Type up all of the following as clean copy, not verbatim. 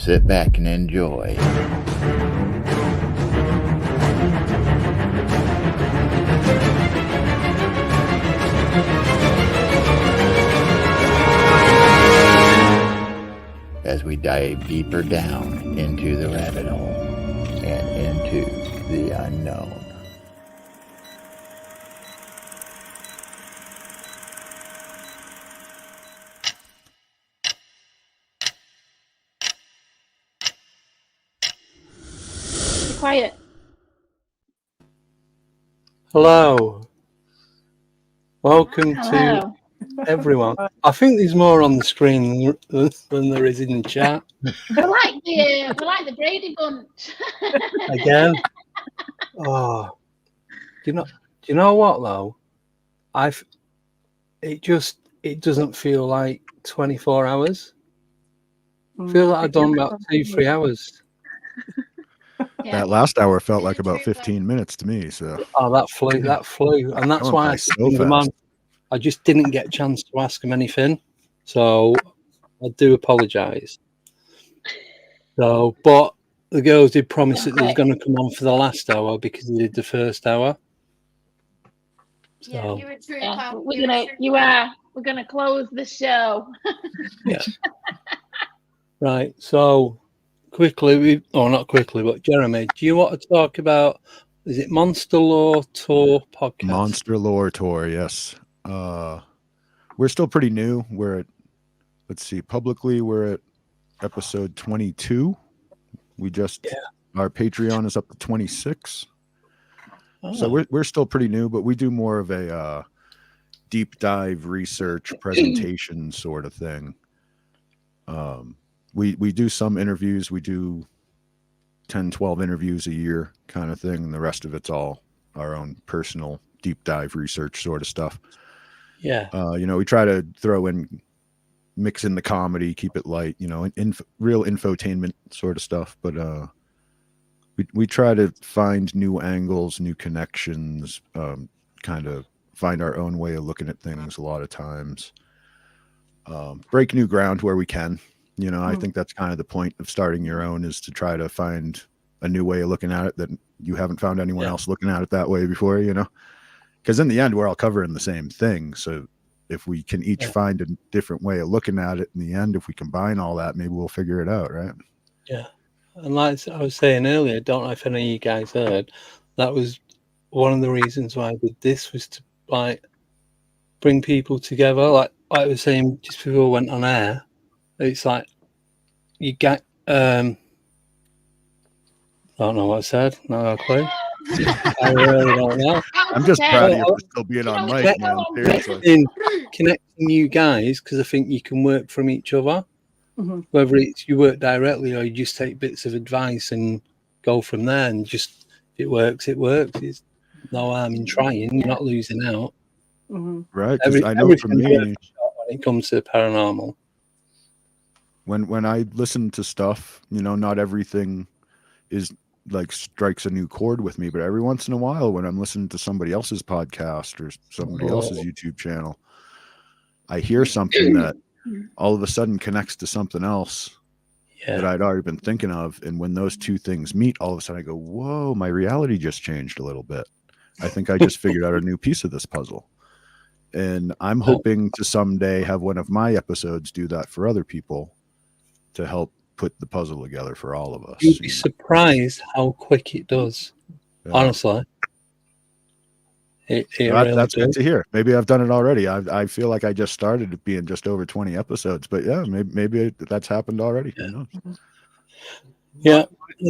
Sit back and enjoy. As we dive deeper down into the rabbit hole and into the unknown. Be quiet. Hello. Welcome to everyone. I think there's more on the screen than there is in the chat. We're like the Brady Bunch. Again. Oh, do you know what though? It doesn't feel like 24 hours. I feel like I've done about 2-3 hours. Yeah. That last hour felt like about 15 minutes to me. So that flew, and that's why I said the man. I just didn't get a chance to ask him anything, so I do apologise. So, but the girls did promise that they was going to come on for the last hour because they did the first hour. So, yeah, you're a true pal. We're gonna close the show. Yeah. Right. So quickly, not quickly, but Jeremy, do you want to talk about? Is it Monster Lore Tour podcast? Monster Lore Tour, yes. We're still pretty new. We're at, publicly we're at episode 22. We just our Patreon is up to 26. Oh. So we're still pretty new, but we do more of a deep dive research presentation sort of thing. We do some interviews. We do 10, 12 interviews a year kind of thing, and the rest of it's all our own personal deep dive research sort of stuff. Yeah. We try to mix in the comedy, keep it light, real infotainment sort of stuff. But we try to find new angles, new connections, kind of find our own way of looking at things a lot of times. Break new ground where we can. I think that's kind of the point of starting your own, is to try to find a new way of looking at it that you haven't found anyone else looking at it that way before, because in the end, we're all covering the same thing. So if we can each find a different way of looking at it in the end, if we combine all that, maybe we'll figure it out, right? Yeah. And like I was saying earlier, I don't know if any of you guys heard, that was one of the reasons why I did this, was to bring people together. Like I was saying just before we went on air, it's like you get I don't know what I said, no clue. I really don't know. I'm just proud of you for still being on mic, man. Connecting you guys, because I think you can work from each other. Mm-hmm. Whether it's you work directly or you just take bits of advice and go from there, and just if it works, it works. It's no harm in trying. You're not losing out. Mm-hmm. Right. I know for me, when it comes to paranormal, when I listen to stuff, not everything is like strikes a new chord with me, but every once in a while when I'm listening to somebody else's podcast or somebody else's YouTube channel, I hear something that all of a sudden connects to something else that I'd already been thinking of. And when those two things meet, all of a sudden I go, whoa, my reality just changed a little bit. I think I just figured out a new piece of this puzzle. And I'm hoping to someday have one of my episodes do that for other people to help put the puzzle together for all of us. You'd be surprised how quick it does. Yeah. Honestly. That's good to hear. Maybe I've done it already. I feel like I just started it being just over 20 episodes, but maybe that's happened already. Yeah. Who knows? Yeah.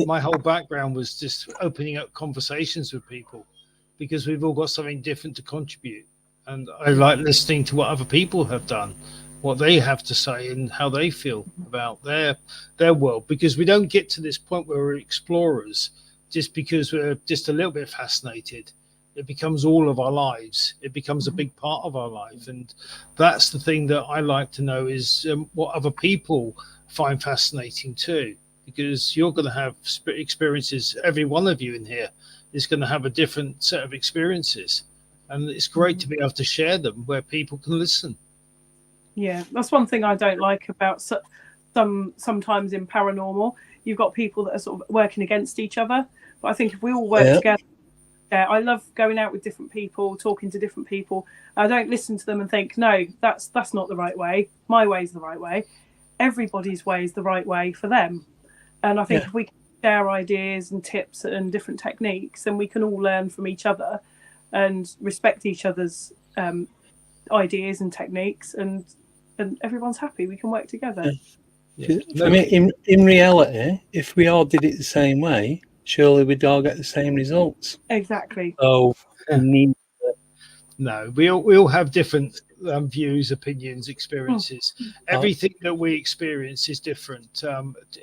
My whole background was just opening up conversations with people, because we've all got something different to contribute. And I like listening to what other people have done, what they have to say and how they feel about their world, because we don't get to this point where we're explorers just because we're just a little bit fascinated. It becomes all of our lives. It becomes a big part of our life. And that's the thing that I like to know, is what other people find fascinating too, because you're going to have experiences. Every one of you in here is going to have a different set of experiences. And it's great to be able to share them where people can listen. Yeah, that's one thing I don't like about sometimes in paranormal, you've got people that are sort of working against each other. But I think if we all work together, I love going out with different people, talking to different people. I don't listen to them and think, no, that's not the right way. My way is the right way. Everybody's way is the right way for them. And I think if we can share ideas and tips and different techniques, then we can all learn from each other and respect each other's ideas and techniques, and everyone's happy. We can work together. I mean, in reality, if we all did it the same way, surely we'd all get the same results. Exactly. So no, we all have different views, opinions, experiences. Everything that we experience is different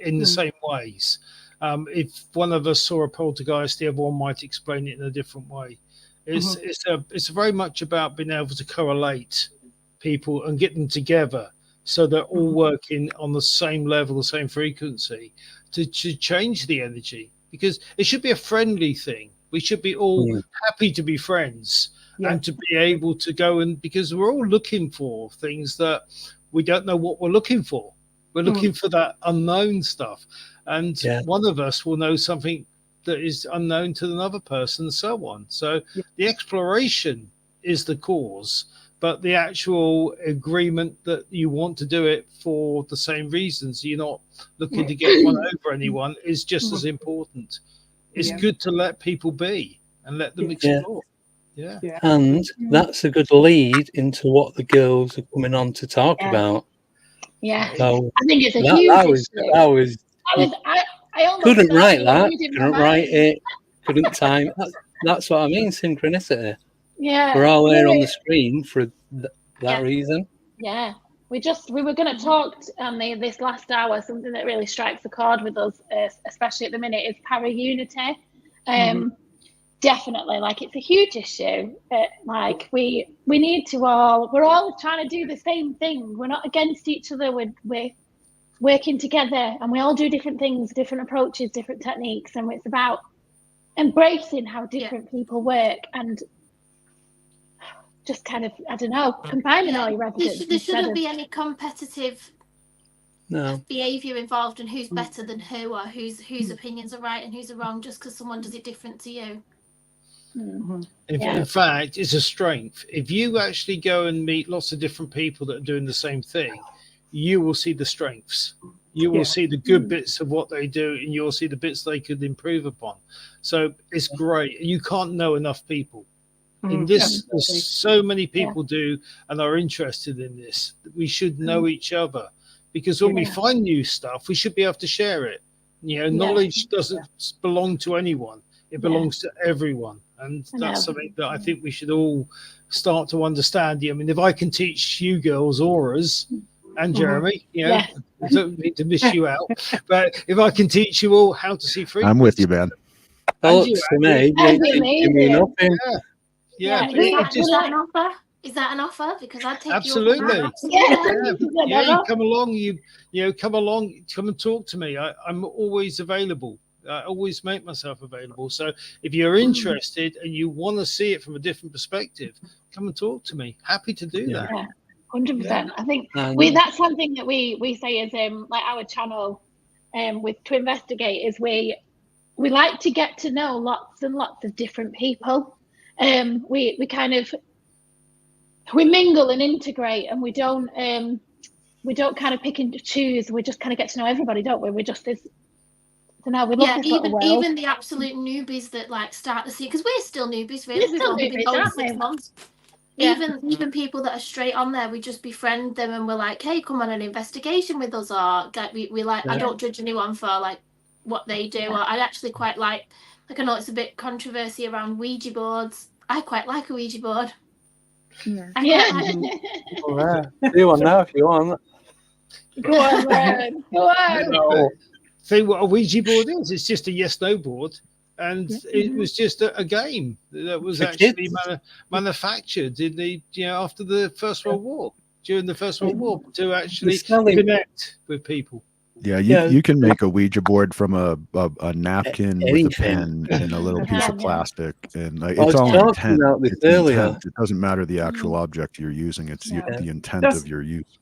in the same ways. If one of us saw a poltergeist, the other one might explain it in a different way. It's very much about being able to correlate people and get them together so they're all working on the same level, the same frequency to change the energy, because it should be a friendly thing. We should be all happy to be friends and to be able to go, and because we're all looking for things that we don't know what we're looking for. We're looking for that unknown stuff. And one of us will know something that is unknown to another person, and so on. So the exploration is the cause, but the actual agreement that you want to do it for the same reasons, you're not looking to get one over anyone, is just as important. It's good to let people be and let them explore. And that's a good lead into what the girls are coming on to talk about. Yeah, so I think it's a huge issue. I almost couldn't write that, couldn't write it, couldn't time. That's what I mean, synchronicity. Yeah, we're all there on the screen for that reason. Yeah, we were going to talk on this last hour. Something that really strikes a chord with us, especially at the minute, is para-unity. Definitely, like, it's a huge issue. Like, we need to we're all trying to do the same thing. We're not against each other. We're working together, and we all do different things, different approaches, different techniques, and it's about embracing how different people work and just kind of, I don't know, combining all your evidence. There shouldn't be any competitive behaviour involved in who's better than who, or whose opinions are right and whose are wrong, just because someone does it different to you. In fact, it's a strength. If you actually go and meet lots of different people that are doing the same thing, you will see the strengths. You will see the good bits of what they do, and you'll see the bits they could improve upon. So it's great. You can't know enough people. In this, there's so many people do and are interested in this. We should know each other, because when we find new stuff, we should be able to share it. Knowledge doesn't belong to anyone. It belongs to everyone. And that's something that I think we should all start to understand. I mean, if I can teach you girls auras, and Jeremy, I don't need to miss you out, but if I can teach you all how to see frequency, I'm with you, man. Is that an offer? Is that an offer? Because I'd take absolutely. You come along. You come along. Come and talk to me. I'm always available. I always make myself available. So if you're interested and you want to see it from a different perspective, come and talk to me. Happy to do that. 100%. I think that's something that we say is like our channel with To Investigate is we like to get to know lots and lots of different people. We kind of mingle and integrate, and we don't kind of pick and choose. We just kind of get to know everybody, don't we? We just we love even the absolute newbies that like start to see, because we're still newbies, really. We've only been going 6 months. Even people that are straight on there, we just befriend them, and we're like, hey, come on an investigation with us, or like we like I don't judge anyone for like what they do. Or I actually quite like I know it's a bit controversy around Ouija boards. I quite like a Ouija board. Do one now if you want. Go on, man. Go on. See what a Ouija board is? It's just a yes/no board, and it was just a game that was actually manufactured in the after the First World War, during the First World War, to actually connect with people. Yeah, you can make a Ouija board from a napkin with a pen and a little piece of plastic, and it's all intent. It doesn't matter the actual object you're using; it's the intent of your use.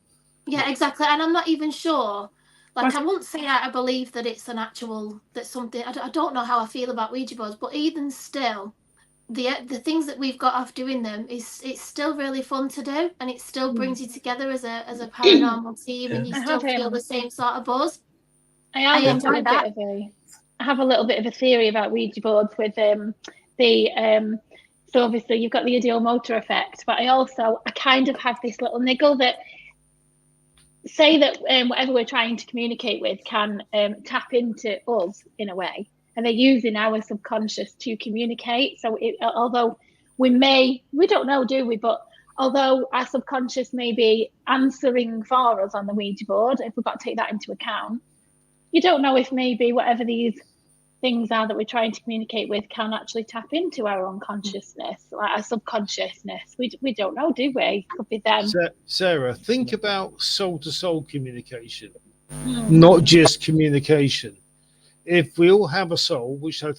Yeah, exactly. And I'm not even sure Like, I wouldn't say I believe that it's an actual, that's something, I don't know how I feel about Ouija boards, but even still, the things that we've got off doing them it's still really fun to do, and it still brings you together as a paranormal team, and you still feel the same sort of buzz. I have a little bit of a theory about Ouija boards with so obviously you've got the ideomotor effect, but I kind of have this little niggle that say that whatever we're trying to communicate with can tap into us in a way, and they're using our subconscious to communicate. So although we don't know, do we? But although our subconscious may be answering for us on the Ouija board, if we've got to take that into account, you don't know if maybe whatever these things are that we're trying to communicate with can actually tap into our unconsciousness, like our subconsciousness. We don't know, do we? Could be them. Sarah, think about soul-to-soul communication, not just communication. If we all have a soul, which I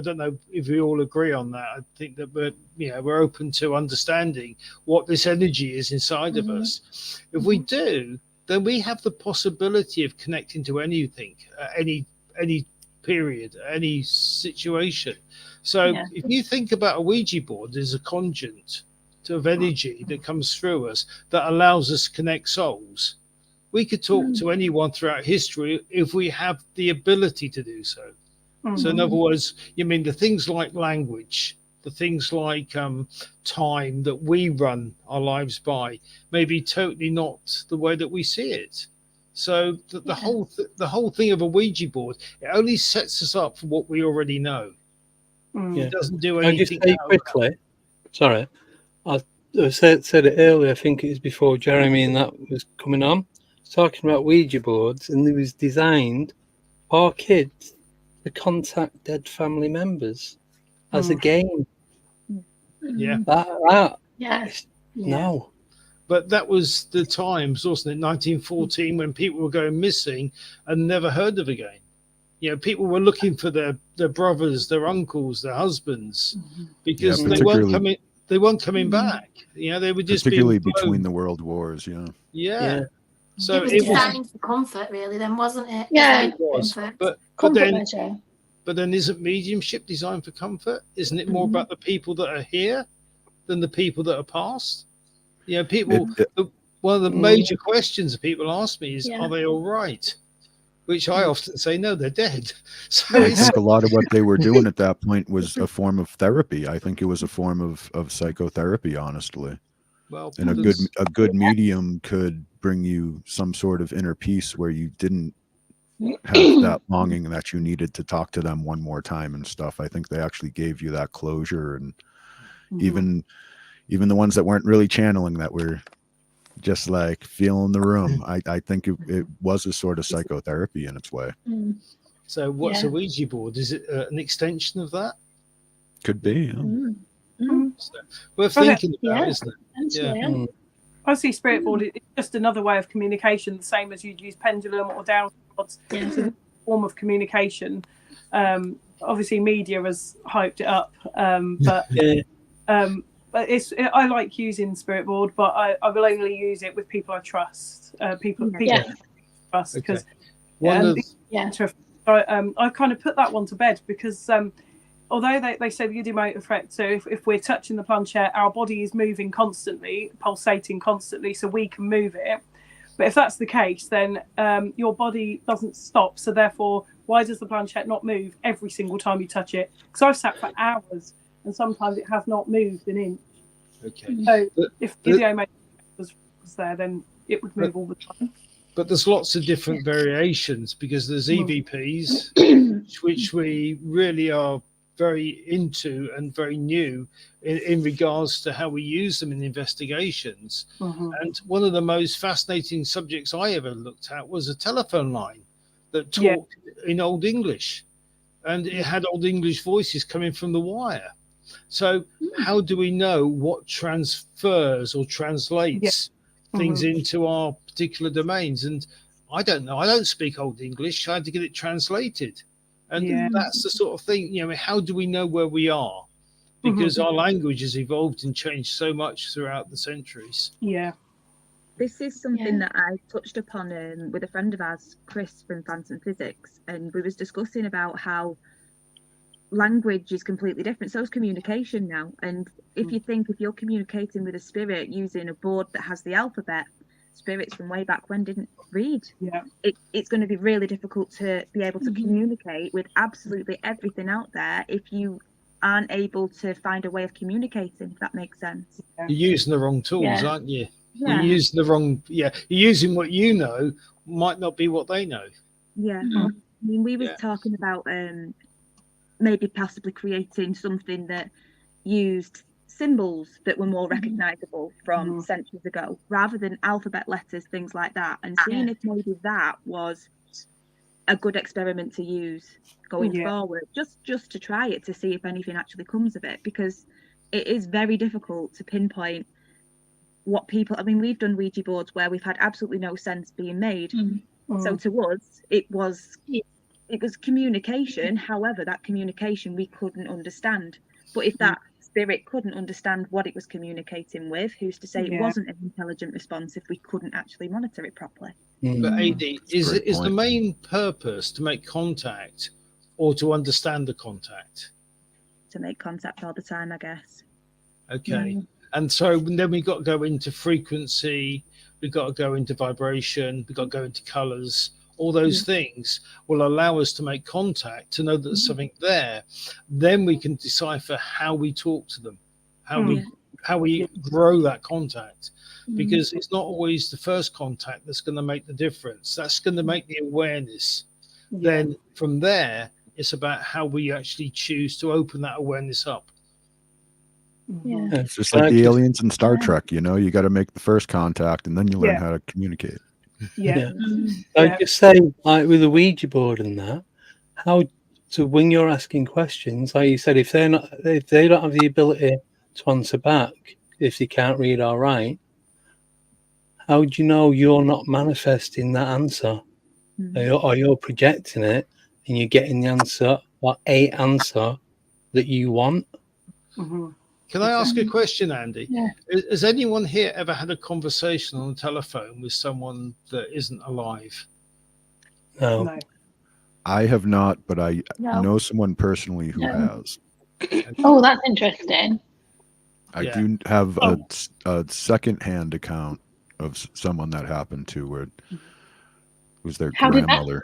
don't know if we all agree on that. I think that we're open to understanding what this energy is inside of us. If we do, then we have the possibility of connecting to anything, any period, any situation. So if you think about a Ouija board as a conduit of energy that comes through us that allows us to connect souls, we could talk to anyone throughout history if we have the ability to do so. So in other words, you mean the things like language, the things like time that we run our lives by may be totally not the way that we see it. So the whole thing of a Ouija board, it only sets us up for what we already know. It doesn't do anything. I just say quickly. Sorry, I said it earlier. I think it was before Jeremy and that was coming on, talking about Ouija boards, and it was designed for kids to contact dead family members as a game. Yeah. No. But that was the times, wasn't it? 1914, when people were going missing and never heard of again. People were looking for their brothers, their uncles, their husbands, because they weren't coming. They weren't coming back. They were just particularly between the world wars. Yeah. So it was designed for comfort, really. Then wasn't it? Yeah, it was. But then isn't mediumship designed for comfort? Isn't it more about the people that are here than the people that are past? One of the major questions that people ask me is, are they all right? Which I often say, no, they're dead. So I think a lot of what they were doing at that point was a form of therapy. I think it was a form of psychotherapy, honestly. Well, and a good medium could bring you some sort of inner peace where you didn't have that longing that you needed to talk to them one more time and stuff. I think they actually gave you that closure, and even the ones that weren't really channeling, that were just like feeling the room. I think it was a sort of psychotherapy in its way. So what's a Ouija board? Is it an extension of that? Could be. So worth thinking about, isn't it? Yeah. I see spirit board, it's just another way of communication, the same as you'd use pendulum or downloads. It's a form of communication. Obviously media has hyped it up, but I like using spirit board, but I will only use it with people I trust. People I trust, because I kind of put that one to bed, because although they say the ideomotor effect, so if we're touching the planchette, our body is moving constantly, pulsating constantly, so we can move it. But if that's the case, then your body doesn't stop. So therefore, why does the planchette not move every single time you touch it? Because I've sat for hours, and sometimes it has not moved an inch. Okay. So if the ideomotor was there, then it would move all the time. But there's lots of different variations, because there's EVPs, which we really are very into and very new in regards to how we use them in investigations. And one of the most fascinating subjects I ever looked at was a telephone line that talked in Old English, and it had Old English voices coming from the wire. So how do we know what transfers or translates things into our particular domains? And I don't know. I don't speak Old English. I had to get it translated. And that's the sort of thing, how do we know where we are? Because our language has evolved and changed so much throughout the centuries. Yeah. This is something that I touched upon with a friend of ours, Chris from Phantom Physics, and we was discussing about how language is completely different. So is communication now. And if you're communicating with a spirit using a board that has the alphabet, spirits from way back when didn't read. It's going to be really difficult to be able to communicate with absolutely everything out there if you aren't able to find a way of communicating, if that makes sense. You're using the wrong tools, aren't you? You're using the wrong, you're using what you know might not be what they know. I mean, we was talking about maybe possibly creating something that used symbols that were more recognizable from centuries ago rather than alphabet letters, things like that, and seeing if maybe that was a good experiment to use going forward, just to try it, to see if anything actually comes of it, because it is very difficult to pinpoint what people, I mean, we've done Ouija boards where we've had absolutely no sense being made. So to us it was communication, however that communication we couldn't understand. But if that spirit couldn't understand what it was communicating with, who's to say it wasn't an intelligent response if we couldn't actually monitor it properly? But AD, is the main purpose to make contact or to understand the contact? To make contact all the time, I guess. Okay. And so then we got to go into frequency, we got to go into vibration, we got to go into colors. All those things will allow us to make contact, to know that there's something there. Then we can decipher how we talk to them, how we grow that contact, because it's not always the first contact that's going to make the difference. That's going to make the awareness. Then from there, it's about how we actually choose to open that awareness up. It's just like the aliens in Star Trek, you got to make the first contact and then you learn how to communicate. I just say, like with the Ouija board and that, how to, when you're asking questions, like you said, if they don't have the ability to answer back, if they can't read or write, how do you know you're not manifesting that answer, or you're projecting it and you're getting the answer or a answer that you want? Can I ask a question, Andy? Has anyone here ever had a conversation on the telephone with someone that isn't alive? No. I have not, but I know someone personally who has. Oh, that's interesting. I do have a second-hand account of someone that happened to, where it was their grandmother.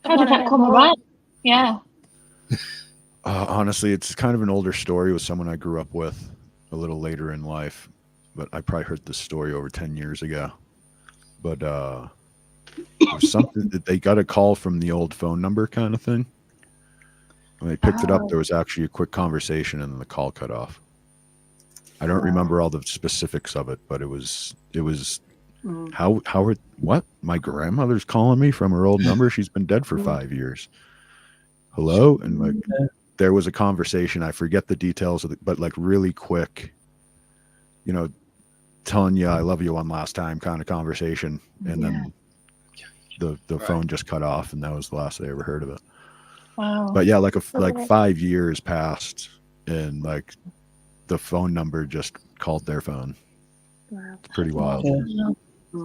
How did that come around? Yeah. Honestly, it's kind of an older story with someone I grew up with a little later in life, but I probably heard this story over 10 years ago. But it was something that they got a call from the old phone number kind of thing. When they picked it up, there was actually a quick conversation and then the call cut off. I don't remember all the specifics of it, but it was what? My grandmother's calling me from her old number. She's been dead for 5 years. Hello? And like, there was a conversation. I forget the details of it, but like really quick, telling you I love you one last time kind of conversation. And then the phone just cut off, and that was the last I ever heard of it. Wow. But yeah, like 5 years passed, and like the phone number just called their phone. Wow. It's pretty wild.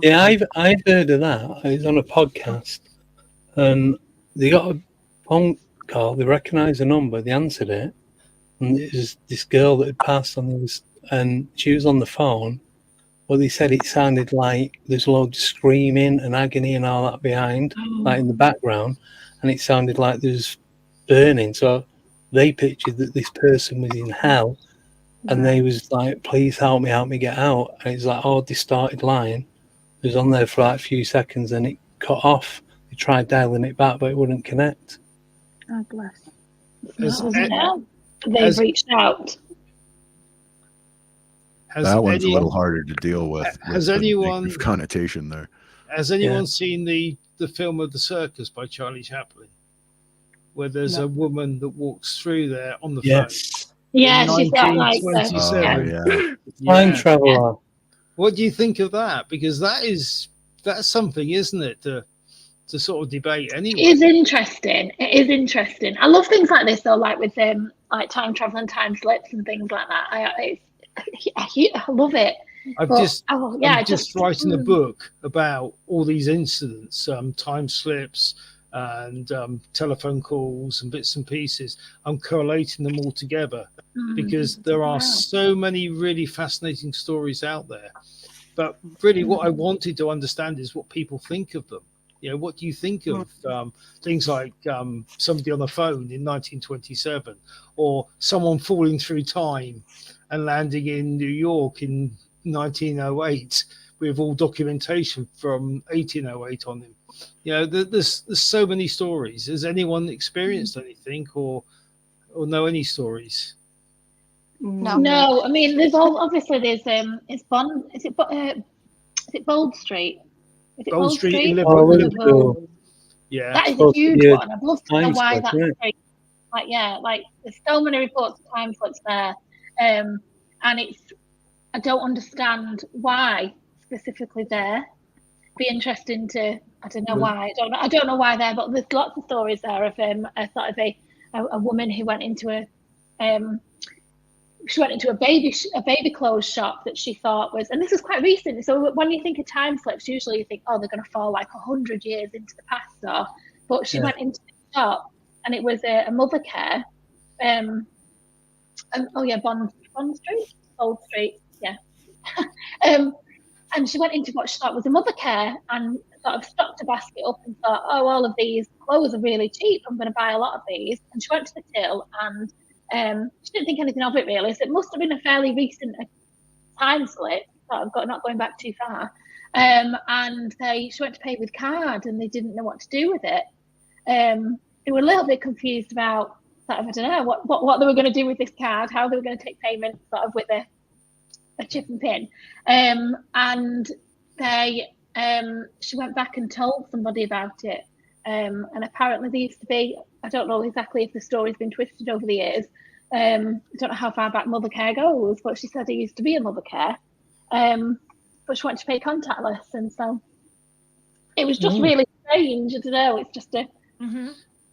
Yeah, I've heard of that. I was on a podcast, and they got a phone call. They recognised the number. They answered it, and it was this girl that had passed on this, and she was on the phone. Well, they said it sounded like there's a lot of screaming and agony and all that behind, like in the background, and it sounded like there's burning. So they pictured that this person was in hell, and they was like, "Please help me get out." And it's like, distorted line. It was on there for like a few seconds, and it cut off. They tried dialing it back, but it wouldn't connect. Oh, bless. They've reached out. That one's a little harder to deal with. Has anyone connotation there? Has anyone seen the film of The Circus by Charlie Chaplin, where there's a woman that walks through there on the phone? Yeah, she's got like time traveler. What do you think of that? Because that's something, isn't it, to sort of debate anyway. It is interesting. I love things like this though, like with like time travel and time slips and things like that. I love it. I'm just writing a book about all these incidents, time slips and telephone calls and bits and pieces. I'm collating them all together because there are so many really fascinating stories out there. But really what I wanted to understand is what people think of them. You know, what do you think of things like somebody on the phone in 1927, or someone falling through time and landing in New York in 1908 with all documentation from 1808 on him? You know, there's so many stories. Has anyone experienced anything or know any stories? No. I mean, there's it's Bond. Is it Bold Street? Is it Bold Street in Liverpool? Liverpool. Yeah, that is a huge one. I'd love to know why that's like there's so many reports of time slips there, and I don't understand why specifically there. Be interesting to I don't know why I don't know why there, but there's lots of stories there of a sort of a woman who went into a baby clothes shop that she thought was, and this is quite recent. So when you think of time slips, usually you think, oh, they're going to fall like 100 years into the past, but she went into the shop and it was a mother care, Bond Street, Old Street, yeah. And she went into what she thought was a mother care and sort of stocked a basket up and thought, oh, all of these clothes are really cheap. I'm going to buy a lot of these. And she went to the till and she didn't think anything of it really. So it must have been a fairly recent time slip, sort of not going back too far. And she went to pay with card and they didn't know what to do with it. They were a little bit confused about sort of, I don't know, what they were going to do with this card, how they were going to take payment sort of with a chip and pin. And she went back and told somebody about it. And apparently there used to be, I don't know exactly if the story's been twisted over the years. I don't know how far back mother care goes, but she said it used to be a mother care. But she wanted to pay contactless, and so it was just really strange. I don't know, it's just a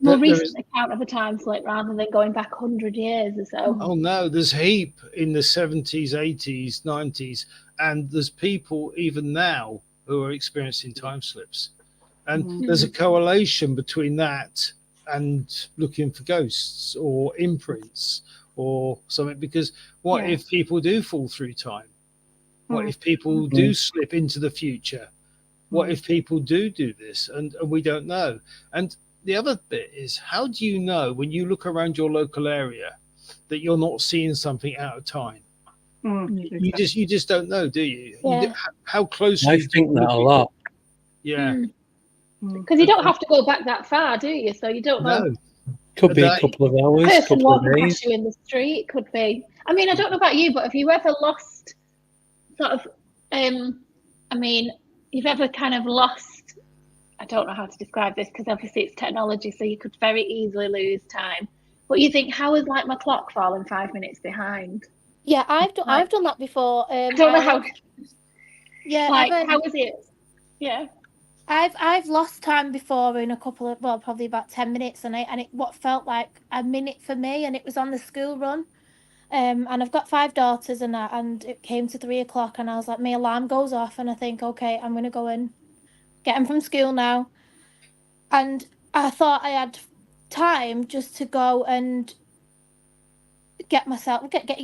more recent account of a time slip rather than going back 100 years or so. Oh no, there's heap in the 70s, 80s, 90s, and there's people even now who are experiencing time slips. And there's a correlation between that and looking for ghosts or imprints or something, because what if people do fall through time? What if people do slip into the future? What if people do this and we don't know? And the other bit is, how do you know when you look around your local area that you're not seeing something out of time? You just don't know, do you? Yeah. How closely? I think that a lot. Yeah. Because you don't have to go back that far, do you? So you don't know. Could be a couple of hours, couple of days. Past you in the street could be. I mean, I don't know about you, but have you ever lost sort of? I mean, you've ever kind of lost. I don't know how to describe this because obviously it's technology, so you could very easily lose time. But you think, how is like my clock falling 5 minutes behind? Yeah, I've done that before. I don't know how. Yeah, like how is it? Yeah. I've lost time before in a couple of, well, probably about 10 minutes, and it what felt like a minute for me, and it was on the school run. And I've got 5 daughters and it came to 3 o'clock and I was like, my alarm goes off and I think, okay, I'm going to go and get them from school now. And I thought I had time just to go and get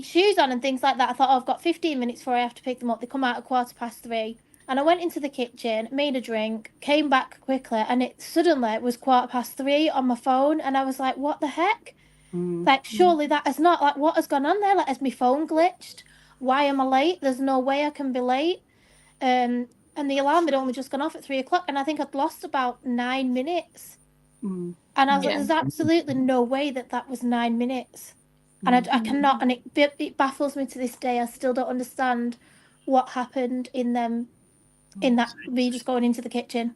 shoes on and things like that. I thought, I've got 15 minutes before I have to pick them up. They come out at 3:15. And I went into the kitchen, made a drink, came back quickly, and it suddenly was 3:15 on my phone. And I was like, what the heck? Like, surely that is not, like, what has gone on there? Like, has my phone glitched? Why am I late? There's no way I can be late. And the alarm had only just gone off at 3 o'clock, and I think I'd lost about 9 minutes. And I was like, there's absolutely no way that was 9 minutes. And I cannot, and it baffles me to this day. I still don't understand what happened in that me just going into the kitchen.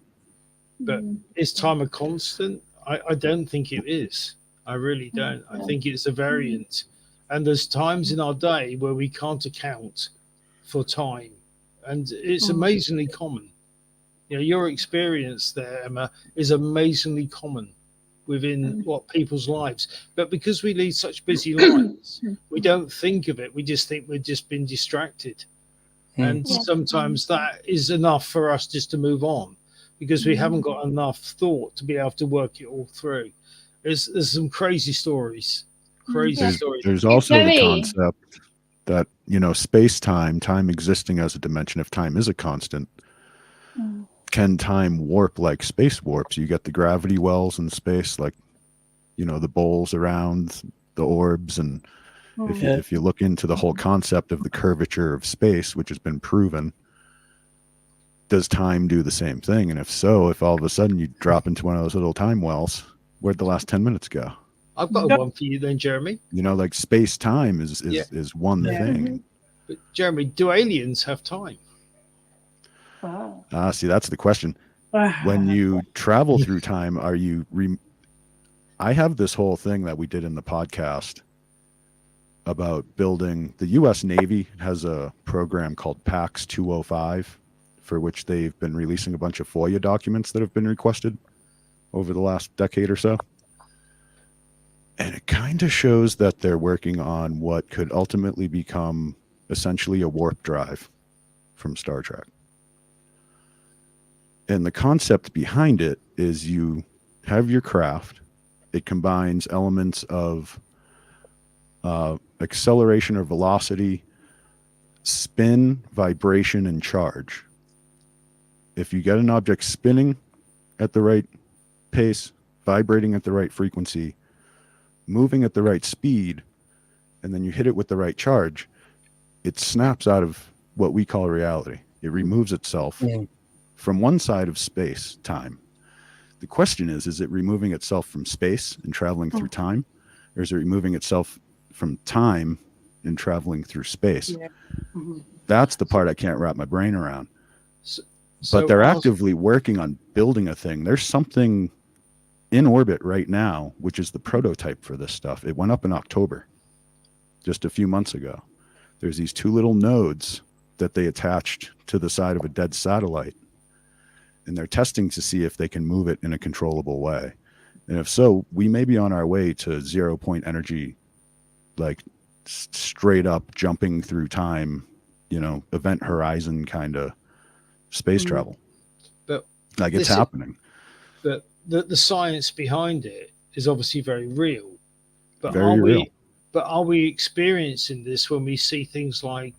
But is time a constant? I don't think it is. I really don't. I think it's a variant. And there's times in our day where we can't account for time. And it's amazingly common. You know, your experience there, Emma, is amazingly common within people's lives. But because we lead such busy lives, we don't think of it. We just think we've just been distracted. And sometimes that is enough for us just to move on because we haven't got enough thought to be able to work it all through. There's some crazy stories. There's also the concept that, space-time, time existing as a dimension, if time is a constant, can time warp like space warps? You get the gravity wells in space, like, the bowls around the orbs. And if you look into the whole concept of the curvature of space, which has been proven, does time do the same thing? And if so, if all of a sudden you drop into one of those little time wells, where'd the last 10 minutes go? I've got one for you then, Jeremy. Like space-time is one thing. But Jeremy, do aliens have time? See, that's the question. When you travel through time, are you... I have this whole thing that we did in the podcast about building... The U.S. Navy has a program called PAX 205, for which they've been releasing a bunch of FOIA documents that have been requested over the last decade or so. And it kind of shows that they're working on what could ultimately become essentially a warp drive from Star Trek. And the concept behind it is you have your craft. It combines elements of acceleration or velocity, spin, vibration, and charge. If you get an object spinning at the right pace, vibrating at the right frequency, moving at the right speed, and then you hit it with the right charge, it snaps out of what we call reality. It removes itself from one side of space, time. The question is it removing itself from space and traveling through time, or is it removing itself from time and traveling through space? That's the part I can't wrap my brain around. But they're actively working on building a thing. There's something in orbit right now, which is the prototype for this stuff. It went up in October, just a few months ago. There's these two little nodes that they attached to the side of a dead satellite, and they're testing to see if they can move it in a controllable way. And if so, we may be on our way to 0 point energy, like straight up jumping through time, event horizon kind of space travel. But like it's happening. But the science behind it is obviously very real. But are we experiencing this when we see things like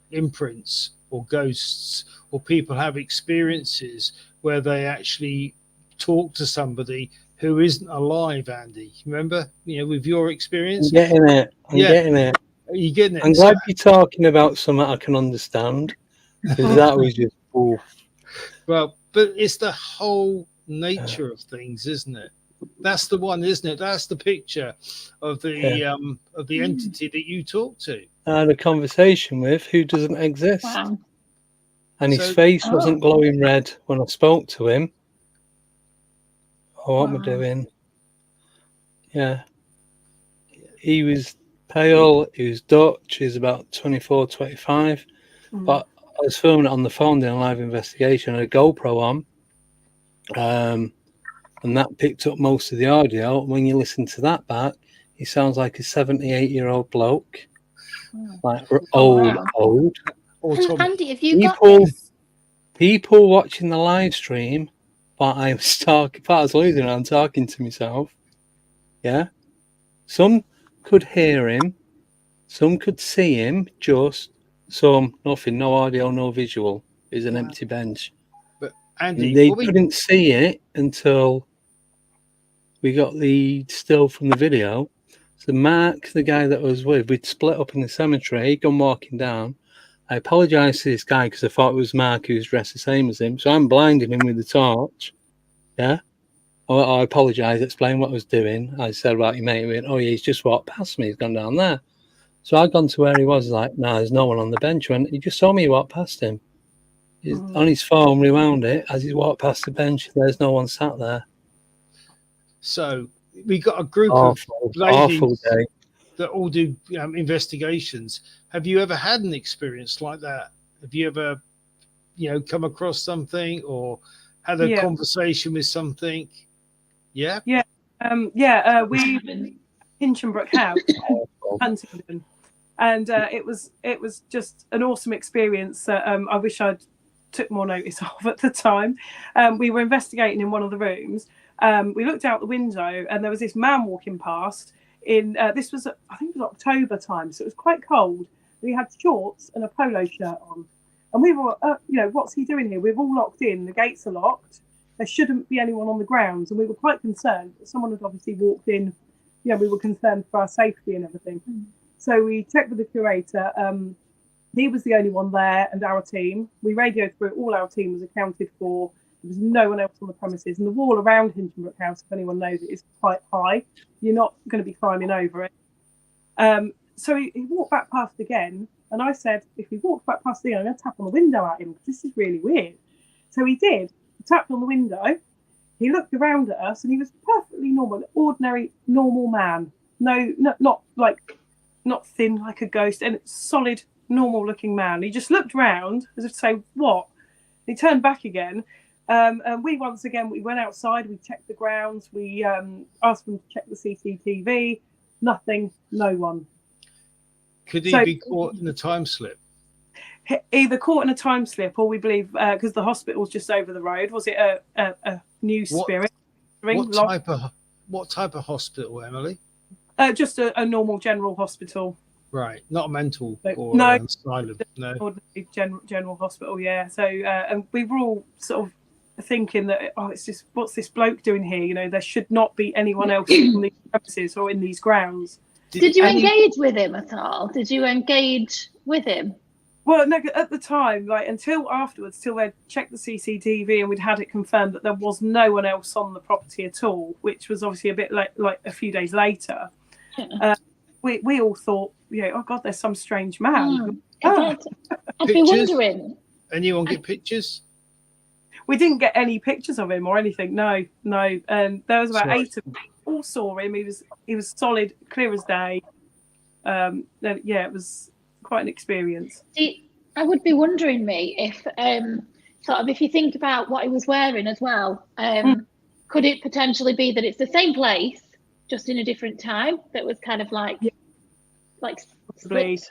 imprints or ghosts, or people have experiences where they actually talk to somebody who isn't alive, Andy? Remember, with your experience? I'm getting it. I'm getting it. Are you getting it? I'm glad you're talking about something I can understand, because that was just... Well, but it's the whole nature of things, isn't it? That's the one, isn't it? That's the picture of the entity that you talk to. I had a conversation with who doesn't exist. Wow. And his face wasn't glowing red when I spoke to him. Oh, what am I doing? Yeah. He was pale, he was Dutch, he was about 24, 25. But I was filming it on the phone doing a live investigation, I had a GoPro on. And that picked up most of the audio. When you listen to that back, he sounds like a 78-year-old bloke. Like old. Andy, have you got this? People watching the live stream, but I was losing it, I'm talking to myself. Yeah. Some could hear him, some could see him, some nothing, no audio, no visual. It's an empty bench. But Andy, they couldn't see it until we got the still from the video. So Mark, the guy that I was with, we'd split up in the cemetery, he'd gone walking down. I apologised to this guy because I thought it was Mark who was dressed the same as him. So I'm blinding him with the torch. Yeah. I apologised, explained what I was doing. I said about your mate, he went, he's just walked past me, he's gone down there. So I'd gone to where he was, like, there's no one on the bench. When he just saw me walk past him. He's on his phone, rewound it as he walked past the bench. There's no one sat there. So we got a group of ladies that all do investigations. Have you ever had an experience like that? Have you ever, come across something or had a conversation with something? Yeah. Yeah. We Hinchinbrook House, Huntingdon, And it was just an awesome experience that I wish I'd took more notice of at the time. We were investigating in one of the rooms. We looked out the window and there was this man walking past. This was, I think it was October time, so it was quite cold. We had shorts and a polo shirt on, and we were, what's he doing here? We're all locked in. The gates are locked. There shouldn't be anyone on the grounds, and we were quite concerned that someone had obviously walked in. Yeah, we were concerned for our safety and everything. So we checked with the curator. He was the only one there, and our team. We radioed through it. All our team was accounted for. There was no one else on the premises, and the wall around Hinchinbrook House, if anyone knows it, is quite high. You're not going to be climbing over it. So he walked back past again, and I said, if he walks back past again, I'm going to tap on the window at him because this is really weird. So he did. He tapped on the window. He looked around at us, and he was perfectly normal, an ordinary, normal man. No, not thin like a ghost, and solid, normal-looking man. He just looked round as if to say, "What?" He turned back again. And we went outside, we checked the grounds, we asked them to check the CCTV, nothing, no one. Could he be caught in a time slip? Either caught in a time slip, or we believe, because the hospital's just over the road, was it a new spirit? What type of hospital, Emily? Just a normal general hospital. Right, not a mental or no, asylum. No, ordinary general hospital. Yeah. So, and we were all sort of thinking that, it's just, what's this bloke doing here? There should not be anyone else on these premises or in these grounds. Did you engage with him at all? Did you engage with him? Well, no, at the time, until afterwards, till they'd checked the CCTV and we'd had it confirmed that there was no one else on the property at all, which was obviously a bit like a few days later. Yeah. We all thought, oh God, there's some strange man. I'd be wondering. Anyone get pictures? We didn't get any pictures of him or anything. No. And there was about 8 of them. All saw him. He was solid, clear as day. It was quite an experience. I would be wondering, if if you think about what he was wearing as well, could it potentially be that it's the same place, just in a different time? That was kind of like split.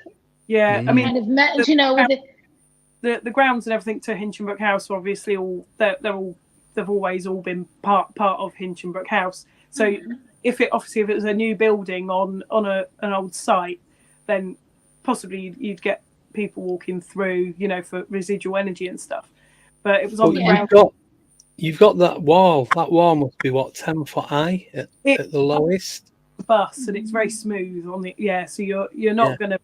Yeah. I mean, kind of met, with the grounds and everything to Hinchinbrook House are obviously they've always all been part of Hinchinbrook House. So if it was a new building on an old site, then possibly you'd get people walking through, for residual energy and stuff. But it was on the ground. You've got that wall. That wall must be 10 foot high at the lowest. Bus, and it's very smooth on the so you're not gonna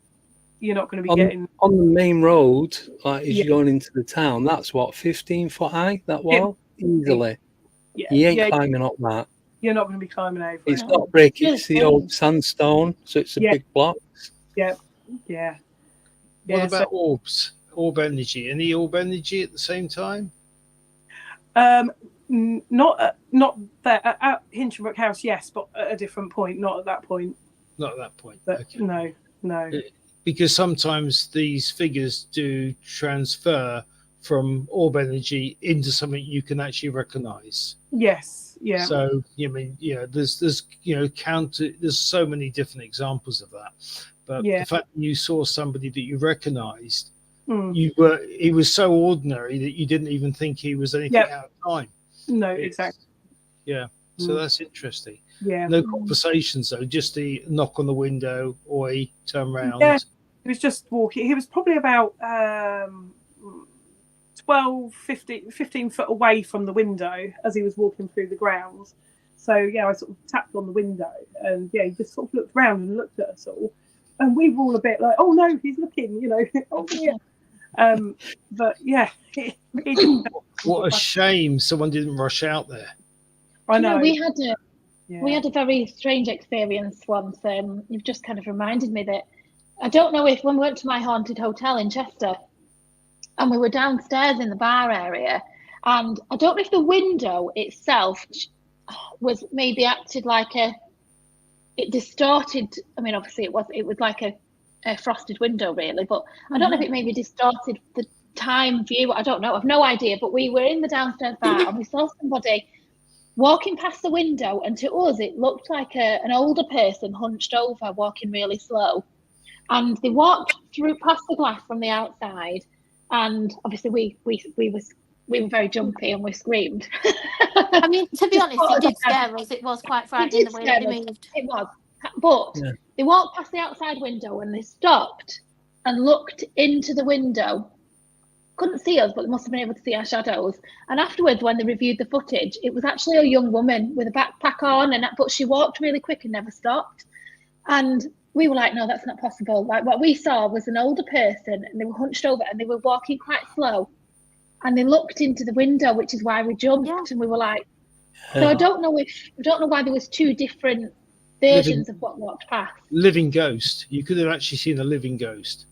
be getting on the main road, like as you're going into the town. That's 15 foot high, that wall, easily. You ain't climbing up that. You're not going to be climbing over. It's not breaking. It's the old sandstone, so it's a big block. Yeah. What about orbs? Orb energy? Any orb energy at the same time? Not there at Hinchinbrook House, yes, but at a different point. Not at that point. Not at that point. But okay. No. Because sometimes these figures do transfer from orb energy into something you can actually recognize. Yes. Yeah. So there's there's so many different examples of that. But the fact that you saw somebody that you recognized, he was so ordinary that you didn't even think he was anything out of time. No, exactly. Yeah. So that's interesting. Yeah. No conversations though, just the knock on the window or he turn around. Yeah. He was just walking. He was probably about 15 foot away from the window as he was walking through the grounds. So I sort of tapped on the window and he just sort of looked around and looked at us all. And we were all a bit like, oh no, he's looking, oh yeah. But he didn't. What a shame someone didn't rush out there. I know. We had a very strange experience once. You've just kind of reminded me that I don't know if when we went to my haunted hotel in Chester and we were downstairs in the bar area, and I don't know if the window itself was maybe acted like it distorted. I mean, obviously it was like a frosted window really, but I don't know if it maybe distorted the time view. I don't know. I've no idea. But we were in the downstairs bar and we saw somebody walking past the window, and to us it looked like an older person hunched over, walking really slow. and they walked through past the glass from the outside, and obviously we were very jumpy and we screamed. I mean, to be honest, it did scare us. It was quite frightening the way that they moved. It was, but they walked past the outside window and they stopped and looked into the window. Couldn't see us, but they must have been able to see our shadows. And afterwards, when they reviewed the footage, it was actually a young woman with a backpack on, but she walked really quick and never stopped. And we were like, no, that's not possible. Like, what we saw was an older person, and they were hunched over and they were walking quite slow. And they looked into the window, which is why we jumped, and we were like, so I don't know why there was two different versions of what walked past. Living ghost. You could have actually seen a living ghost.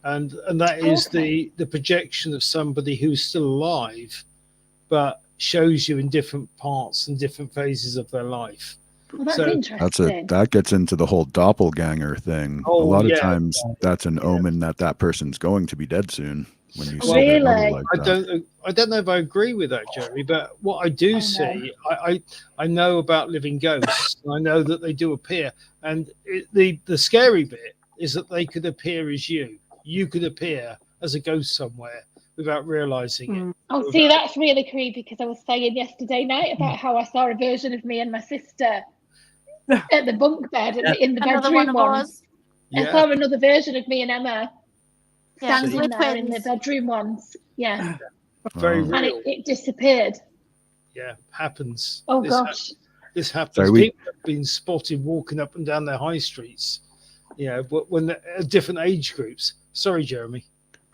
And that is the projection of somebody who's still alive, but shows you in different parts and different phases of their life. Well, that's interesting. That gets into the whole doppelganger thing. A lot of times that's an omen that person's going to be dead soon. When you see really? Like I don't know if I agree with that, Jerry, but what I do see, I know about living ghosts. I know that they do appear, and the scary bit is that they could appear as you. You could appear as a ghost somewhere without realizing it. Oh, see, that's really creepy, because I was saying yesterday night about how I saw a version of me and my sister at the bunk bed in the bedroom once. I saw another version of me and Emma standing there in the bedroom once. Yeah. Very real. And it disappeared. Yeah, happens. Oh, gosh. This happens. People have been spotted walking up and down their high streets, when they're different age groups. Sorry, Jeremy.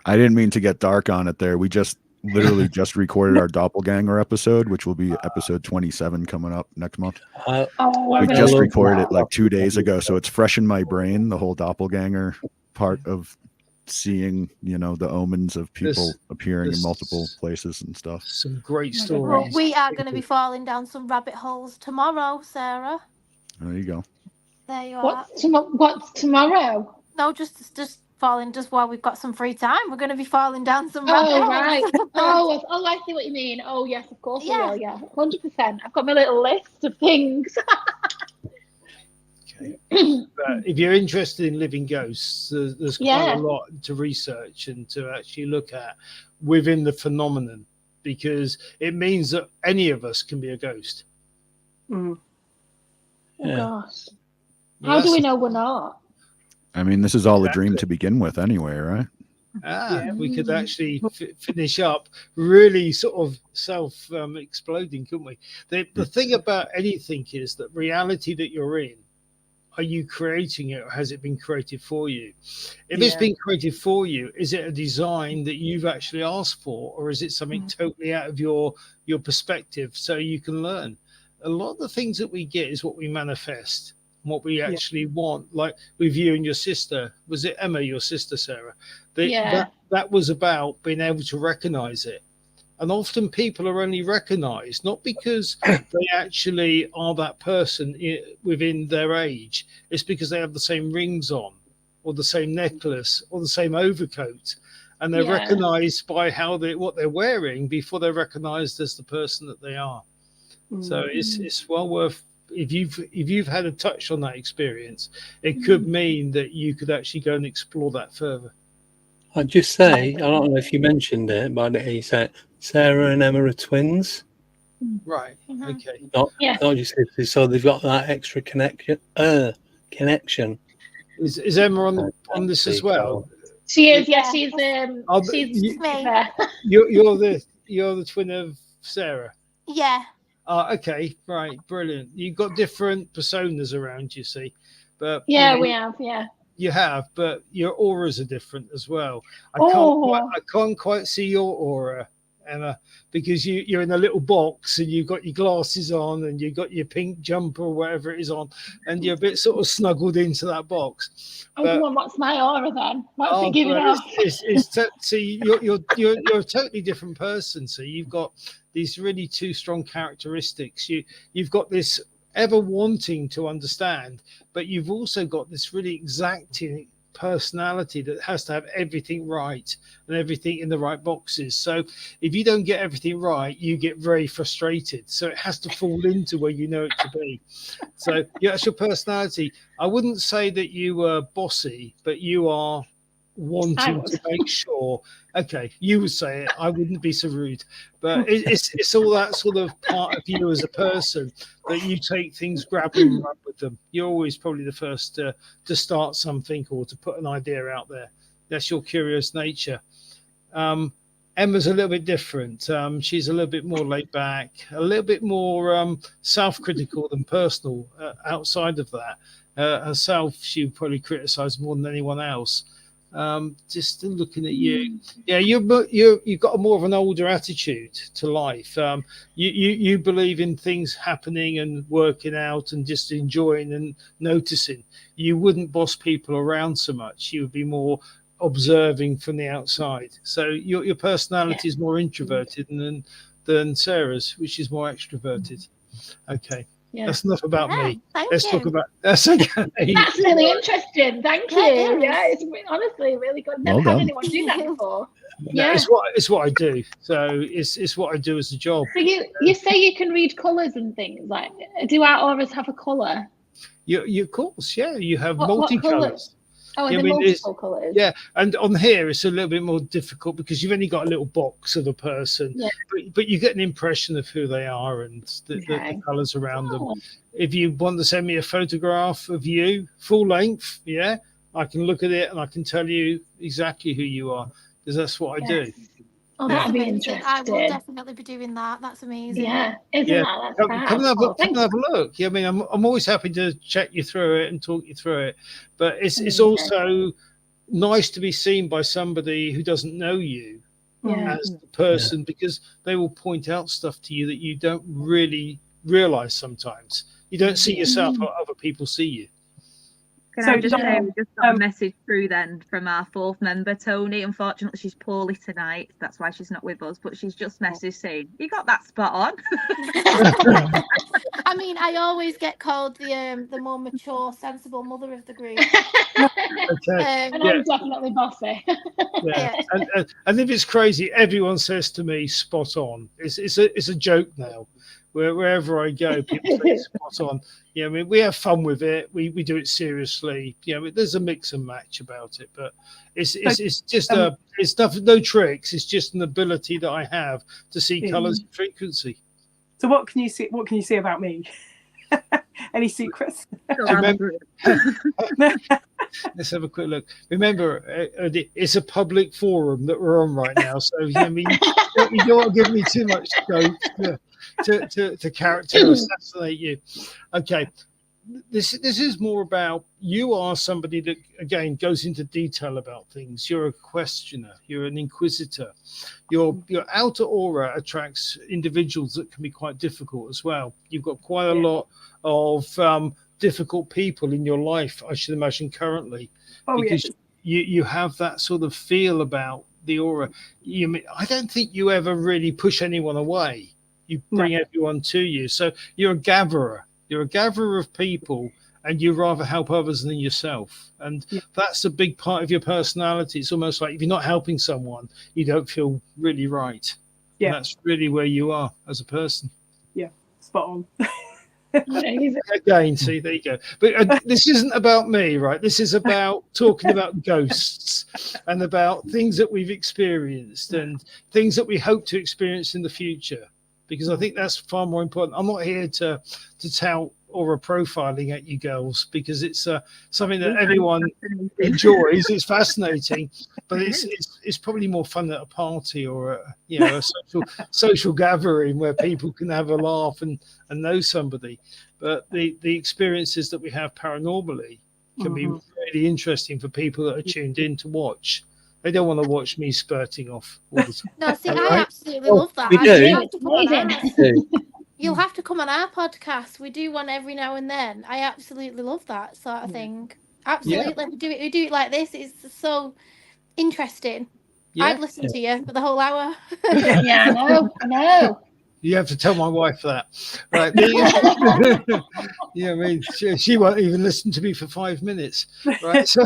I didn't mean to get dark on it there. We literally just recorded our doppelganger episode, which will be episode 27 coming up next month. We just recorded it like 2 days ago, so it's fresh in my brain, the whole doppelganger part of seeing, the omens of people appearing in multiple places and stuff. Some great stories. Well, we are going to be falling down some rabbit holes tomorrow, Sarah. There you go. There you are. What's tomorrow? No, just falling just while we've got some free time. We're going to be falling down some rabbit holes. Right. I see what you mean. Oh, yes, of course we will. Yeah, 100%. I've got my little list of things. Okay. But if you're interested in living ghosts, there's quite a lot to research and to actually look at within the phenomenon, because it means that any of us can be a ghost. Oh, gosh. How do we know we're not? I mean, this is all a dream to begin with anyway, right? We could actually finish up really sort of self-exploding, couldn't we? The thing about anything is that reality that you're in, are you creating it, or has it been created for you? If it's been created for you, is it a design that you've actually asked for, or is it something totally out of your perspective so you can learn? A lot of the things that we get is what we manifest, what we actually want. Like with you and your sister, was it Emma, your sister, Sarah? That was about being able to recognize it. And often people are only recognized not because they actually are that person within their age. It's because they have the same rings on, or the same necklace, or the same overcoat. And they're recognized by what they're wearing before they're recognized as the person that they are. So it's well worth, if you've had a touch on that experience, it could mean that you could actually go and explore that further. I'd just say, I don't know if you mentioned it, but he said Sarah and Emma are twins. Right. Okay. Not just sisters, so they've got that extra connection. Is Emma on this as well? She is. Yeah, she's you're the twin of Sarah. Yeah. Okay, right, brilliant. You've got different personas around, you see, but we have, you have, but your auras are different as well. I can't quite see your aura, Emma, because you're in a little box and you've got your glasses on and you've got your pink jumper or whatever it is on, and you're a bit sort of snuggled into that box. What's my aura then? What's it giving off? See, you're a totally different person. So you've got these really two strong characteristics. You've got this ever wanting to understand, but you've also got this really exacting personality that has to have everything right and everything in the right boxes. So if you don't get everything right, you get very frustrated. So it has to fall into where you know it to be. So yeah, that's your personality. I wouldn't say that you were bossy, but you are wanting to make sure. Okay, you would say it. I wouldn't be so rude, but it's all that sort of part of you as a person that you take things, grab and run with them. You're always probably the first to start something or to put an idea out there. That's your curious nature. Emma's a little bit different. She's a little bit more laid back, a little bit more self-critical than personal. Outside of that, herself, she would probably criticize more than anyone else. Just looking at you, yeah, you've got a more of an older attitude to life. You believe in things happening and working out and just enjoying and noticing. You wouldn't boss people around so much. You would be more observing from the outside. So your personality is more introverted than Sarah's, which is more extroverted. Okay. Yeah. That's enough about me. Let's talk about that's okay. That's really interesting. Thank you. Yeah, it's honestly really good. Never had anyone do that before. No, it's what I do. So it's what I do as a job. So you say you can read colours and things. Like, do our auras have a colour? You of course, yeah. You have multicolours. Oh, and multiple colours. Yeah, and on here it's a little bit more difficult because you've only got a little box of a person, but you get an impression of who they are and the colours around them. If you want to send me a photograph of you, full length, I can look at it and I can tell you exactly who you are because that's what I do. Oh, that'd be interesting. I will definitely be doing that. That's amazing. Yeah, isn't that? That's come and have a look. Yeah, I mean, I'm always happy to check you through it and talk you through it. But it's also nice to be seen by somebody who doesn't know you as the person because they will point out stuff to you that you don't really realize sometimes. You don't see yourself how other people see you. Can I just say we just got a message through then from our fourth member, Tony. Unfortunately, she's poorly tonight. That's why she's not with us. But she's just messaged saying, "You got that spot on." I mean, I always get called the more mature, sensible mother of the group. And I'm definitely bossy. And if it's crazy, everyone says to me, "Spot on." It's a joke now. Wherever I go, people say spot on. Yeah, I mean, we have fun with it. We do it seriously. Yeah, there's a mix and match about it, but it's just it's no tricks. It's just an ability that I have to see colours and frequency. So what can you see? What can you see about me? Any secrets? Let's have a quick look. Remember, it's a public forum that we're on right now, so I mean, you don't want to give me too much scope to character assassinate you. Okay, this is more about you are somebody that again goes into detail about things. You're a questioner. You're an inquisitor. Your outer aura attracts individuals that can be quite difficult as well. You've got quite a lot of difficult people in your life, I should imagine currently, because you have that sort of feel about the aura. I don't think you ever really push anyone away. You bring everyone to you. So you're a gatherer. You're a gatherer of people, and you rather help others than yourself. And that's a big part of your personality. It's almost like if you're not helping someone, you don't feel really right. Yeah. And that's really where you are as a person. Yeah, spot on. Again, see, there you go. But this isn't about me, right? This is about talking about ghosts and about things that we've experienced and things that we hope to experience in the future. Because I think that's far more important. I'm not here to tout aura profiling at you girls because it's something that everyone enjoys. It's fascinating, but it's probably more fun at a party or a social gathering where people can have a laugh and know somebody. But the experiences that we have paranormally can be really interesting for people that are tuned in to watch. They don't want to watch me spurting off all the time. No, see, I absolutely love that. We do. You'll have to come on our podcast. We do one every now and then. I absolutely love that sort of thing. Absolutely. Yeah. We do it like this. It's so interesting. Yeah. I'd listen to you for the whole hour. I know. You have to tell my wife that, right? Yeah, I mean, she won't even listen to me for 5 minutes, right? So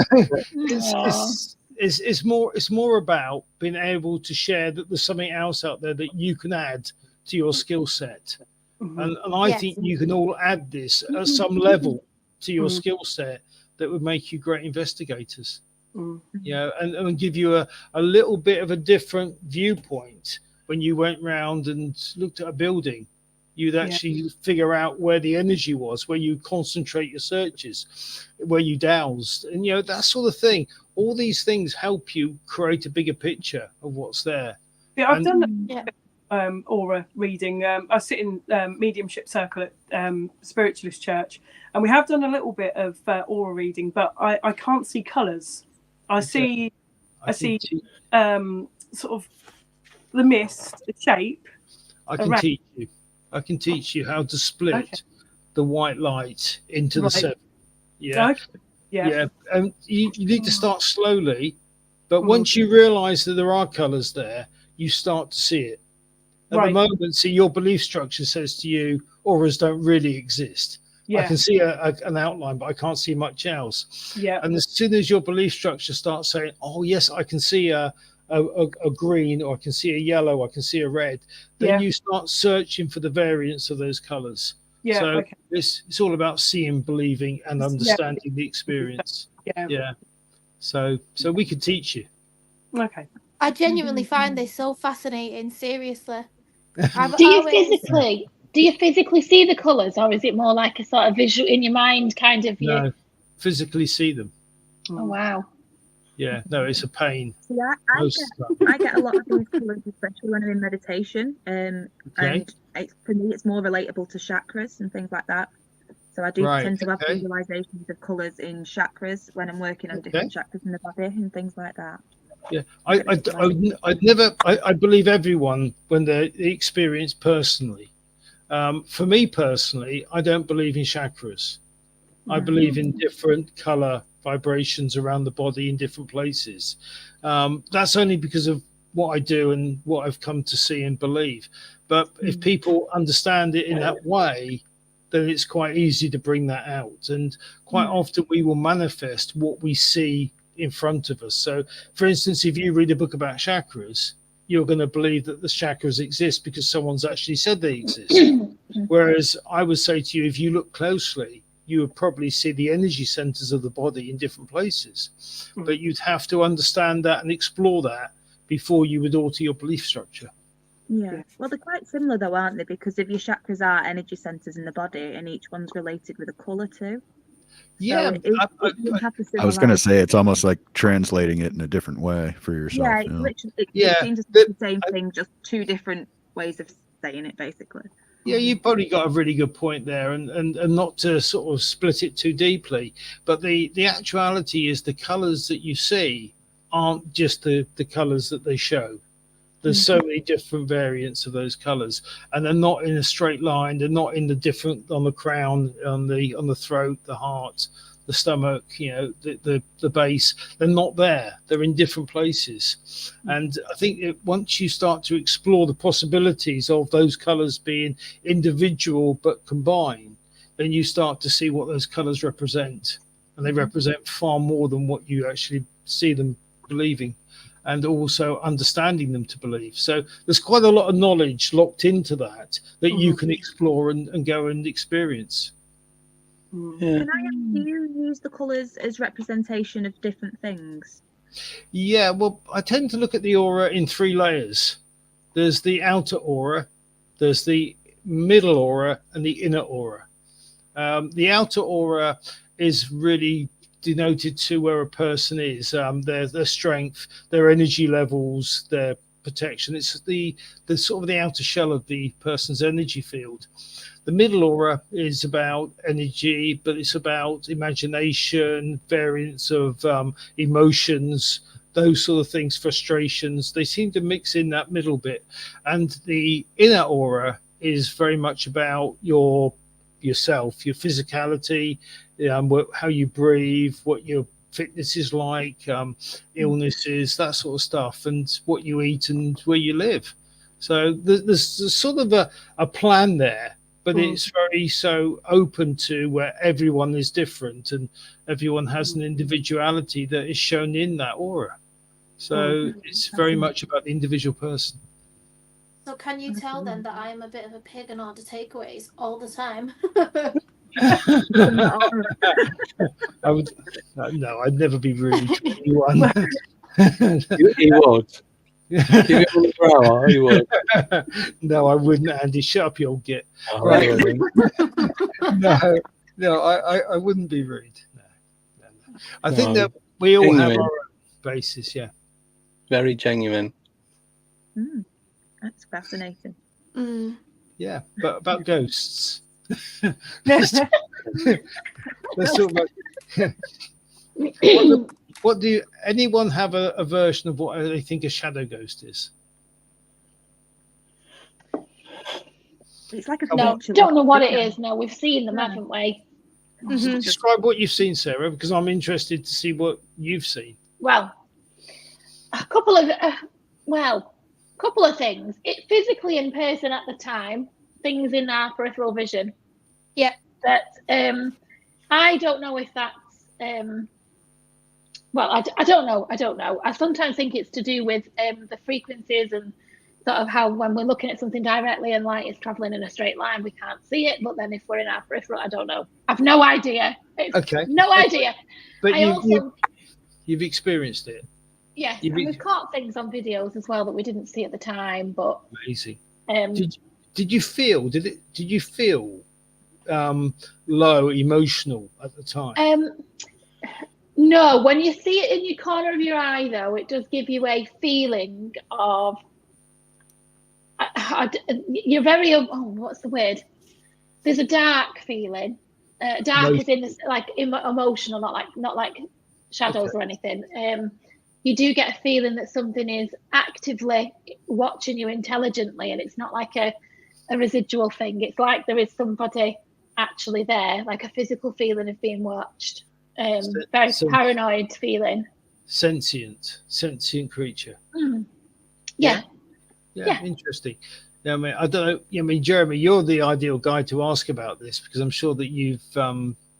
it's more about being able to share that there's something else out there that you can add to your skill set, and I think you can all add this at some level to your skill set that would make you great investigators. And give you a little bit of a different viewpoint. When you went round and looked at a building, you'd actually figure out where the energy was, where you concentrate your searches, where you dowsed, and that sort of thing. All these things help you create a bigger picture of what's there. Yeah, I've done aura reading. I sit in mediumship circle at Spiritualist Church, and we have done a little bit of aura reading, but I can't see colours. I see sort of the mist, the shape. I can teach you how to split the white light into the seven. And you need to start slowly, but once you realise that there are colours there, you start to see it. At the moment, see, your belief structure says to you, auras don't really exist. I can see an outline, but I can't see much else. And as soon as your belief structure starts saying, oh yes, I can see a green, or I can see a yellow, I can see a red, then you start searching for the variants of those colors. It's all about seeing, believing, and understanding the experience. So we could teach you. I genuinely find this so fascinating, seriously. Do you physically see the colours, or is it more like a sort of visual in your mind kind of? No, physically see them. Oh wow. Yeah, no, it's a pain. Yeah, I get a lot of these colours, especially when I'm in meditation. And for me, it's more relatable to chakras and things like that. So I do tend to have visualizations of colours in chakras when I'm working on different chakras in the body and things like that. Yeah, I believe everyone when they experience personally. For me personally, I don't believe in chakras. I believe in different color vibrations around the body in different places. That's only because of what I do and what I've come to see and believe. But if people understand it in that way, then it's quite easy to bring that out. And quite often we will manifest what we see in front of us. So, for instance, if you read a book about chakras, you're going to believe that the chakras exist because someone's actually said they exist. Whereas I would say to you, if you look closely, you would probably see the energy centers of the body in different places. But you'd have to understand that and explore that before you would alter your belief structure. Yeah, well, they're quite similar though, aren't they? Because if your chakras are energy centers in the body, and each one's related with a color too. Yeah, I was going to say it's almost like translating it in a different way for yourself. Yeah, it seems the same thing, just two different ways of saying it, basically. Yeah, you've probably got a really good point there, and not to sort of split it too deeply, but the actuality is the colours that you see aren't just the colours that they show. There's so many different variants of those colours, and they're not in a straight line. They're not in the different on the crown, on the throat, the heart, the stomach. The base. They're not there. They're in different places. And I think once you start to explore the possibilities of those colours being individual but combined, then you start to see what those colours represent, and they represent far more than what you actually see them believing. And also understanding them to believe. So there's quite a lot of knowledge locked into that you can explore and go and experience. Can I ask, do you use the colours as representation of different things? Yeah, well, I tend to look at the aura in 3 layers. There's the outer aura, there's the middle aura, and the inner aura. The outer aura is really denoted to where a person is, their strength, their energy levels, their protection. It's the sort of the outer shell of the person's energy field. The middle aura is about energy, but it's about imagination, variants of emotions, those sort of things, frustrations. They seem to mix in that middle bit. And the inner aura is very much about yourself, your physicality, how you breathe, what your fitness is like, illnesses, that sort of stuff, and what you eat and where you live. So there's sort of a plan there, but it's very so open to where everyone is different and everyone has an individuality that is shown in that aura. So it's very much about the individual person. So can you tell then that I am a bit of a pig and order takeaways all the time? I would no, I'd never be rude to anyone. He would. Give it a throw, he would. No, I wouldn't, Andy. Shut up, you old git. Oh, Right. really? No, I wouldn't be rude. No. I think that we all have our own basis, yeah. Very genuine. That's fascinating. Yeah, but about ghosts. Let's talk about what do anyone have a version of what they think a shadow ghost is? It's like a no, don't know what it is. No, we've seen them, haven't we? Describe what you've seen, Sarah, because I'm interested to see what you've seen. Well, a couple of things. It physically in person at the time, things in our peripheral vision. Yeah. That I don't know if that's I don't know. I sometimes think it's to do with the frequencies and sort of how when we're looking at something directly and light is traveling in a straight line, we can't see it. But then if we're in our peripheral, I don't know. I've no idea. No idea. But you've experienced it. Yes, and we've caught things on videos as well that we didn't see at the time. But amazing. Did you feel? Did you feel low, emotional at the time? No, when you see it in your corner of your eye, though, it does give you a feeling of you're very what's the word? There's a dark feeling. Dark is in this like emotional, not like shadows or anything. You do get a feeling that something is actively watching you intelligently, and it's not like a residual thing. It's like there is somebody actually there, like a physical feeling of being watched. Very paranoid feeling. Sentient creature. Yeah, interesting. Now, I mean, I don't know. I mean, Jeremy, you're the ideal guy to ask about this because I'm sure that you've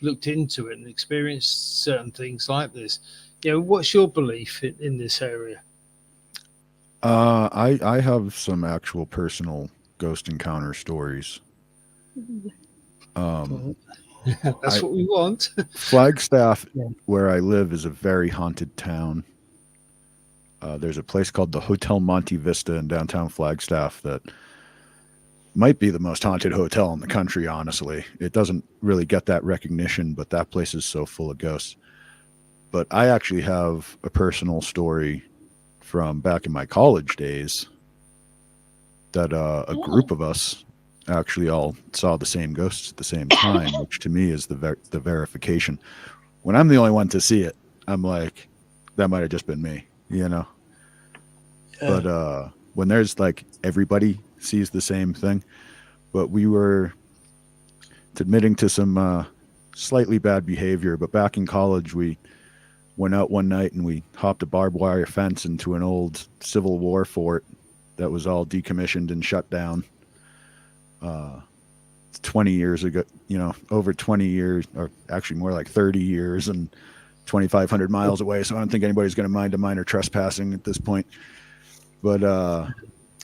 looked into it and experienced certain things like this. What's your belief in this area? I have some actual personal ghost encounter stories. That's what we want. Flagstaff, where I live, is a very haunted town. There's a place called the Hotel Monte Vista in downtown Flagstaff that might be the most haunted hotel in the country, honestly. It doesn't really get that recognition, but that place is so full of ghosts. But I actually have a personal story from back in my college days that a group of us actually all saw the same ghosts at the same time, which to me is the verification. When I'm the only one to see it, I'm like, that might have just been me, Yeah. But when there's like everybody sees the same thing, but we were admitting to some slightly bad behavior. But back in college, we went out one night and we hopped a barbed wire fence into an old Civil War fort that was all decommissioned and shut down. 20 years ago, over 20 years, or actually more like 30 years and 2,500 miles away. So I don't think anybody's going to mind a minor trespassing at this point. But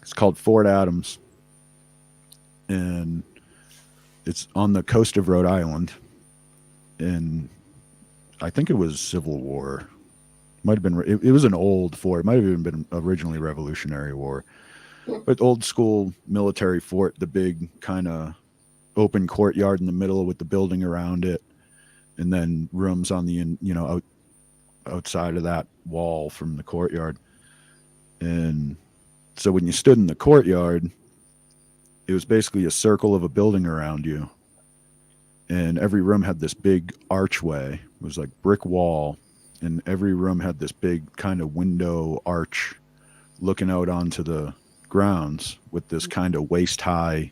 it's called Fort Adams, and it's on the coast of Rhode Island. And I think it was Civil War. Might have been. It was an old fort. It might have even been originally Revolutionary War. But old school military fort, the big kind of open courtyard in the middle with the building around it, and then rooms on the outside of that wall from the courtyard. And so when you stood in the courtyard, it was basically a circle of a building around you, and every room had this big archway. It was like brick wall, and every room had this big kind of window arch looking out onto the grounds with this kind of waist high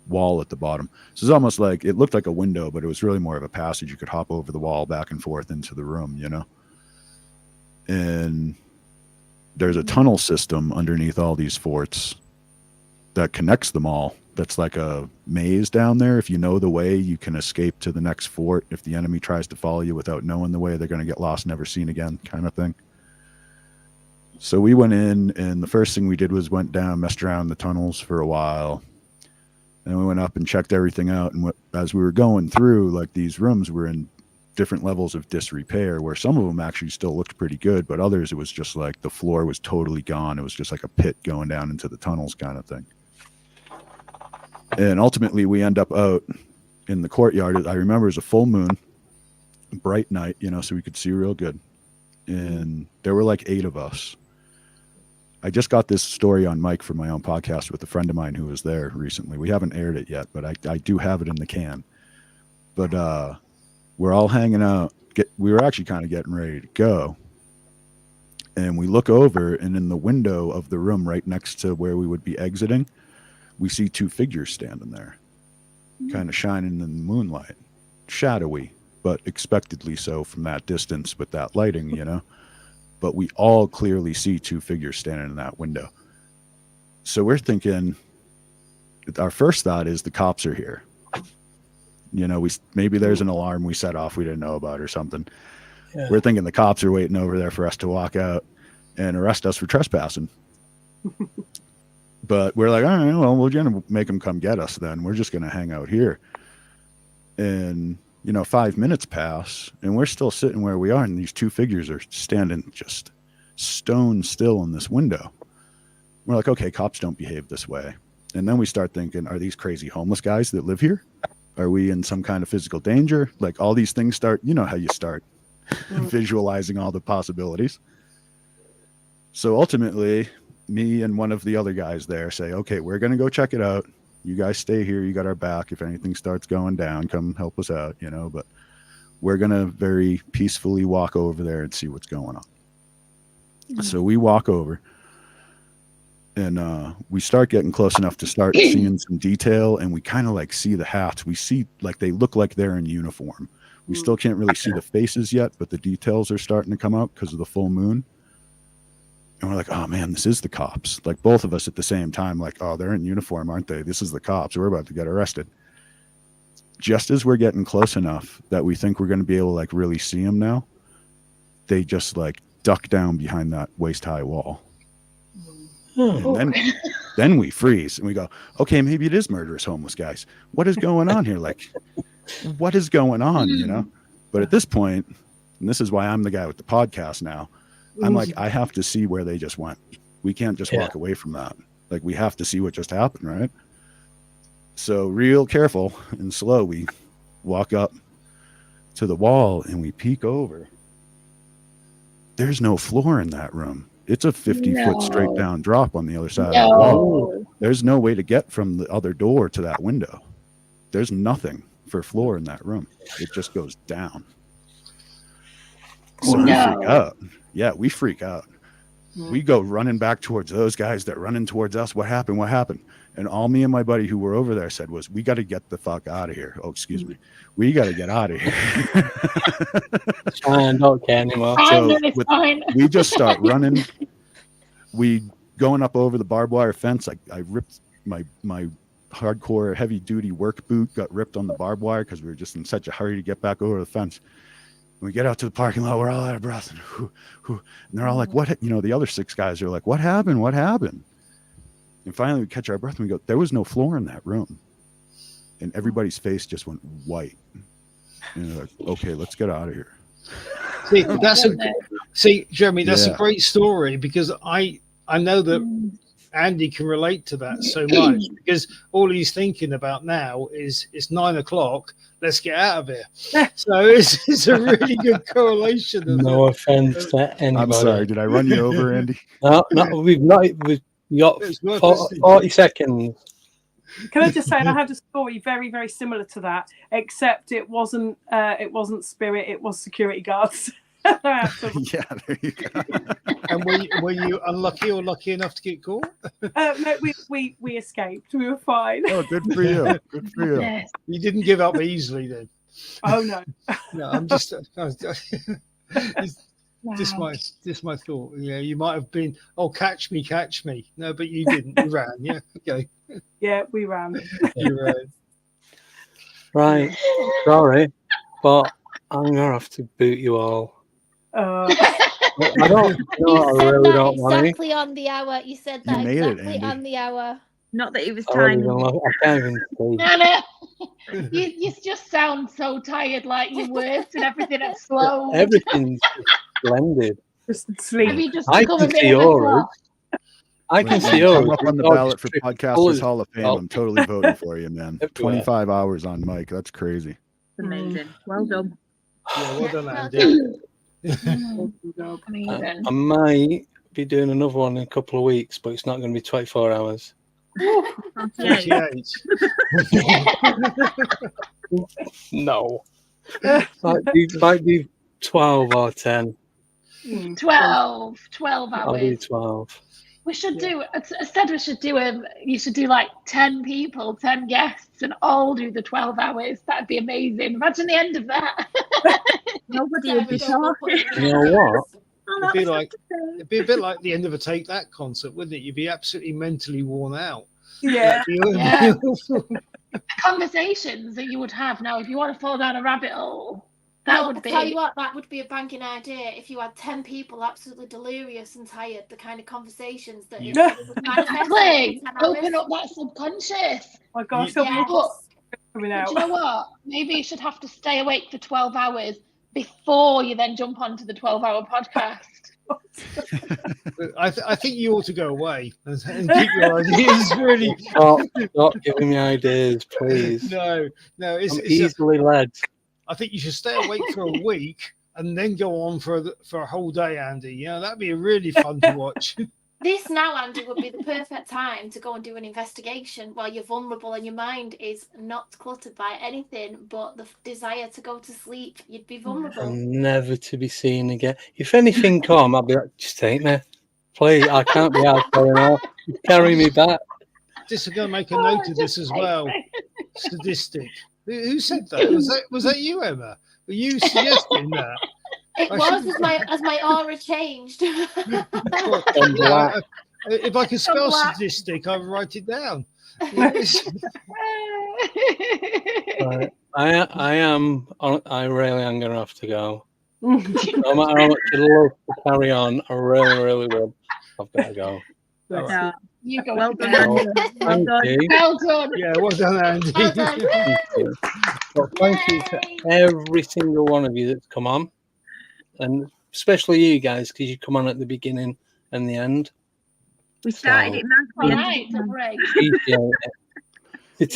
wall at the bottom. So it's almost like it looked like a window, but it was really more of a passage. You could hop over the wall back and forth into the room, And there's a tunnel system underneath all these forts, that connects them all. That's like a maze down there. If you know the way, you can escape to the next fort. If the enemy tries to follow you without knowing the way, they're going to get lost, never seen again, kind of thing. So we went in, and the first thing we did was went down, messed around the tunnels for a while. And we went up and checked everything out. And as we were going through, like, these rooms were in different levels of disrepair, where some of them actually still looked pretty good, but others, it was just like the floor was totally gone. It was just like a pit going down into the tunnels kind of thing. And ultimately we end up out in the courtyard. I remember it was a full moon, bright night, you know, so we could see real good. And there were like 8 of us. I just got this story on mic for my own podcast with a friend of mine who was there recently. We haven't aired it yet, but I do have it in the can. But we're all hanging out. We were actually kind of getting ready to go. And we look over, and in the window of the room right next to where we would be exiting, we see 2 figures standing there, kind of shining in the moonlight. Shadowy, but expectedly so from that distance with that lighting, you know. But we all clearly see 2 figures standing in that window. So we're thinking, our first thought is the cops are here. You know, maybe there's an alarm we set off we didn't know about or something. Yeah. We're thinking the cops are waiting over there for us to walk out and arrest us for trespassing. But we're like, all right, well, we're going to make them come get us then. We're just going to hang out here. And, you know, 5 minutes pass, and we're still sitting where we are, and these 2 figures are standing just stone still in this window. We're like, okay, cops don't behave this way. And then we start thinking, are these crazy homeless guys that live here? Are we in some kind of physical danger? Like, all these things start, you know how you start visualizing all the possibilities. So ultimately, me and one of the other guys there say, okay, we're going to go check it out. You guys stay here. You got our back. If anything starts going down, come help us out, you know, but we're going to very peacefully walk over there and see what's going on. Mm-hmm. So we walk over, and we start getting close enough to start seeing some detail, and we kind of like see the hats. We see like they look like they're in uniform. We still can't really see the faces yet, but the details are starting to come out because of the full moon. And we're like, oh man, this is the cops. Like, both of us at the same time, like, oh, they're in uniform, aren't they? This is the cops. We're about to get arrested. Just as we're getting close enough that we think we're going to be able to like really see them now, they just like duck down behind that waist-high wall. And then we freeze and we go, okay, maybe it is murderous homeless guys. What is going on here? Like, what is going on, you know? But at this point, and this is why I'm the guy with the podcast now, I'm like, I have to see where they just went. We can't just walk away from that. Like, we have to see what just happened, right? So real careful and slow, we walk up to the wall and we peek over. There's no floor in that room. It's a 50-foot straight down drop on the other side of the wall. There's no way to get from the other door to that window. There's nothing for floor in that room. It just goes down. So we freak out. Yeah, we freak out. We go running back towards those guys that running towards us. What happened? What happened? And all me and my buddy who were over there said was, we got to get the fuck out of here. Oh, excuse me. We got to get out of here. It's fine. Don't care anymore. So we just start running. We going up over the barbed wire fence. I ripped my hardcore heavy duty work boot, got ripped on the barbed wire because we were just in such a hurry to get back over the fence. We get out to the parking lot, we're all out of breath, and they're all like, what? You know, the other 6 guys are like, what happened? What happened? And finally we catch our breath and we go, there was no floor in that room. And everybody's face just went white. And they're like, okay, let's get out of here. See, Jeremy, that's a great story, because I know that Andy can relate to that so much, because all he's thinking about now is it's 9 o'clock. Let's get out of here. So it's a really good correlation. No offense to anybody. I'm sorry. Did I run you over, Andy? No, we've not. We've got 40 seconds. Can I just say, I had a story very, very similar to that, except it wasn't spirit, it was security guards. Yeah, there you go. And were you unlucky or lucky enough to get caught? No, we escaped. We were fine. Oh, good for you. Good for you. Yes. You didn't give up easily then. Oh no. No, I'm just. Just my thought. Yeah, you might have been, oh, catch me. No, but you didn't. You ran. Yeah, okay. Yeah, we ran. You ran. Right. Sorry, but I'm gonna have to boot you all. I don't. You said really that don't exactly on the hour. You said that You made it, exactly Andy. on the hour. Not that it was I time. can't even see. Anna, you just sound so tired, like your words and everything have slowed. Everything's blended. Just sleep. Have you just I become a can bit see of a yours. sloth? I can When see you come yours. up on the ballot for Podcasters Hall of Fame, Oh. I'm totally voting for you, man. Everywhere. 25 hours on mic. That's crazy. Amazing. Well done. Yeah, well done, Andy. Amazing. I might be doing another one in a couple of weeks, but it's not going to be 24 hours. 48. No. Might be 12 or 10. 12 I'll do hours. 12. We should do. Instead, we should do You should do like 10 people, 10 guests, and all do the 12 hours. That'd be amazing. Imagine the end of that. Nobody would be talking. You know what? It'd be a bit like the end of a Take That concert, wouldn't it? You'd be absolutely mentally worn out. Yeah. Yeah. Conversations that you would have now, if you want to fall down a rabbit hole, that would be. Tell you what, that would be a banging idea. If you had 10 people absolutely delirious and tired, the kind of conversations that Exactly. Open up that subconscious. Oh my gosh, But coming out. do you know what? Maybe you should have to stay awake for 12 hours before you then jump onto the 12-hour podcast. I think you ought to go away and keep your ideas really. Stop giving me ideas, please. No, it's easily led. I think you should stay awake for a week and then go on for a whole day, Andy. Yeah, that'd be really fun to watch. This now, Andy, would be the perfect time to go and do an investigation while you're vulnerable and your mind is not cluttered by anything but the desire to go to sleep. You'd be vulnerable. And never to be seen again. If anything come, I'll be like, just take me. Please, I can't be out going on. Carry me back. Just going to make a note of this as well. Sadistic. Who said that? Was that you, Emma? Were you suggesting that? It was as my aura changed. If I could spell sadistic, I'd write it down. I really am going to have to go. No matter how much I love to carry on, I really, really will. I've got to go. Right. You go. Well done, Andy. Thank you. Well done. Yeah, well done, Andy. Well done. Thank you. Well, thank you to every single one of you that's come on, and especially you guys, because you come on at the beginning and the end. We started it Right, great.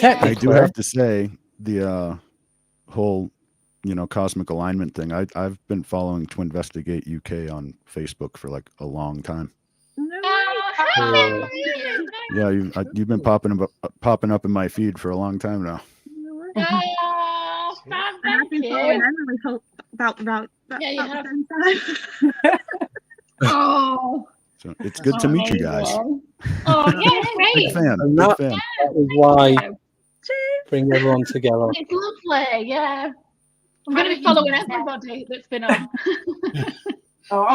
I do have to say the whole, cosmic alignment thing. I've been following To Investigate UK on Facebook for like a long time. Yeah, you've been popping up in my feed for a long time now. I've been following Emily about the same time. Oh. So it's good to meet you guys. Oh, yeah, great. Big fan. That is why bring everyone together. It's lovely, yeah. I'm going to be following everybody that's been on.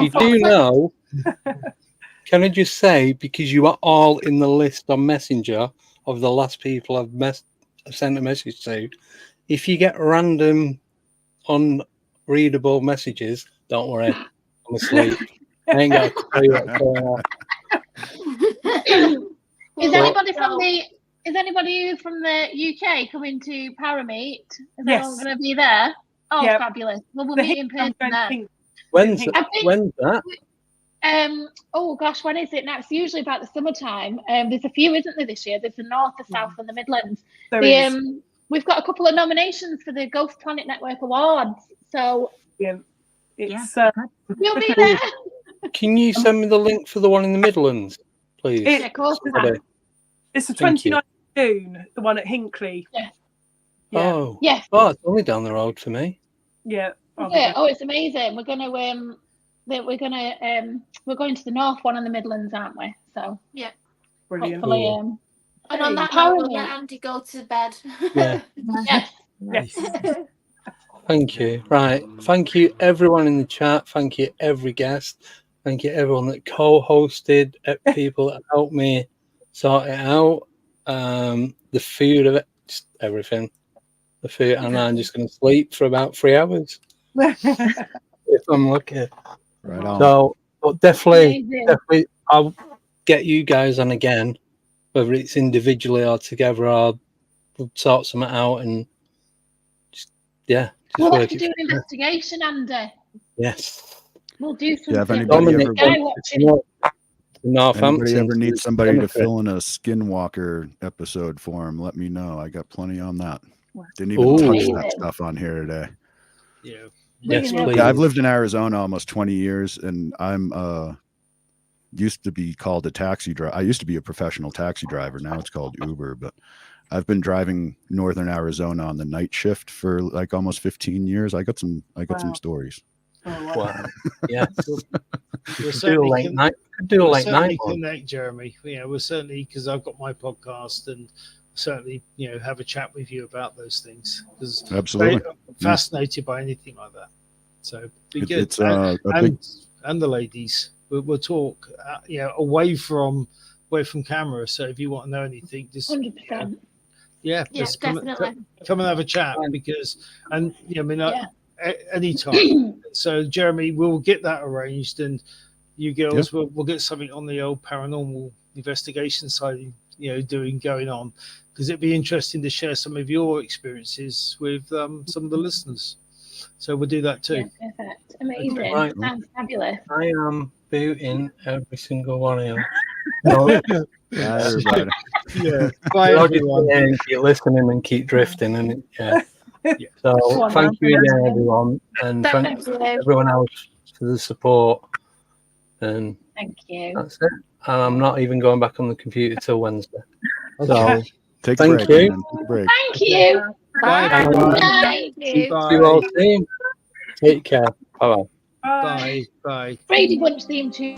You do know, can I just say, because you are all in the list on Messenger of the last people I've sent a message to, if you get random unreadable messages, don't worry, I'm asleep. I ain't got to tell you what's going on. Is anybody who's from the UK coming to Parameet? Is everyone going to be there? Oh, yeah. Fabulous. Well, we'll meet in person there. When's that? Oh gosh, when is it now? It's usually about the summertime. There's a few, isn't there, this year? There's the North, the South, and the Midlands. We've got a couple of nominations for the Ghost Planet Network Awards. So you'll be there. Can you send me the link for the one in the Midlands, please? Yeah, of course. It's the 29th of June, the one at Hinkley. Yes. Yeah. Oh, yes. Oh, it's only down the road for me. Yeah. Oh, it's amazing. We're going to we're going to the North one in the Midlands, aren't we? So yeah, brilliant. Hopefully, and on that note, we'll let Andy go to bed. Yeah. Yes. Thank you. Right. Thank you, everyone in the chat. Thank you, every guest. Thank you, everyone that co-hosted, people that helped me sort it out. The food of it, just everything. The food, and I'm just going to sleep for about 3 hours if I'm lucky. Right on. So, but definitely, I'll get you guys on again, whether it's individually or together. I'll sort something out and we'll have to do an investigation, Andy. Yes. We'll do something. Yeah, if anybody ever needs somebody to fill in a Skinwalker episode for him, let me know. I got plenty on that. Didn't even touch that stuff on here today. Yeah. Yes, please. Yeah, I've lived in Arizona almost 20 years, and I'm used to be called a taxi driver. I used to be a professional taxi driver. Now it's called Uber, but I've been driving northern Arizona on the night shift for like almost 15 years. I got some stories. Oh, wow. Yeah. We'll certainly connect, Jeremy. Yeah, we're certainly, because I've got my podcast, and certainly, have a chat with you about those things, because absolutely I'm fascinated by anything like that. So be good. It's and the ladies, we'll talk. Away from camera. So if you want to know anything, just 100%. Just definitely come and have a chat, because anytime. So Jeremy, we'll get that arranged, and you girls we'll get something on the old paranormal investigation side, going on, because it'd be interesting to share some of your experiences with some of the listeners. So we'll do that too. Yeah, perfect. Amazing. Right. Sounds fabulous. I am booting every single one of you. No. Everybody. Yeah. Bye, everyone. Keep listening and keep drifting. And So thank you again, everyone. And thank everyone else for the support. And thank you. That's it. And I'm not even going back on the computer till Wednesday. Okay. So thank you. Thank you. Bye. Bye. See you all soon. Take care. Bye-bye. Bye. Bye. Brady Bunch theme tune.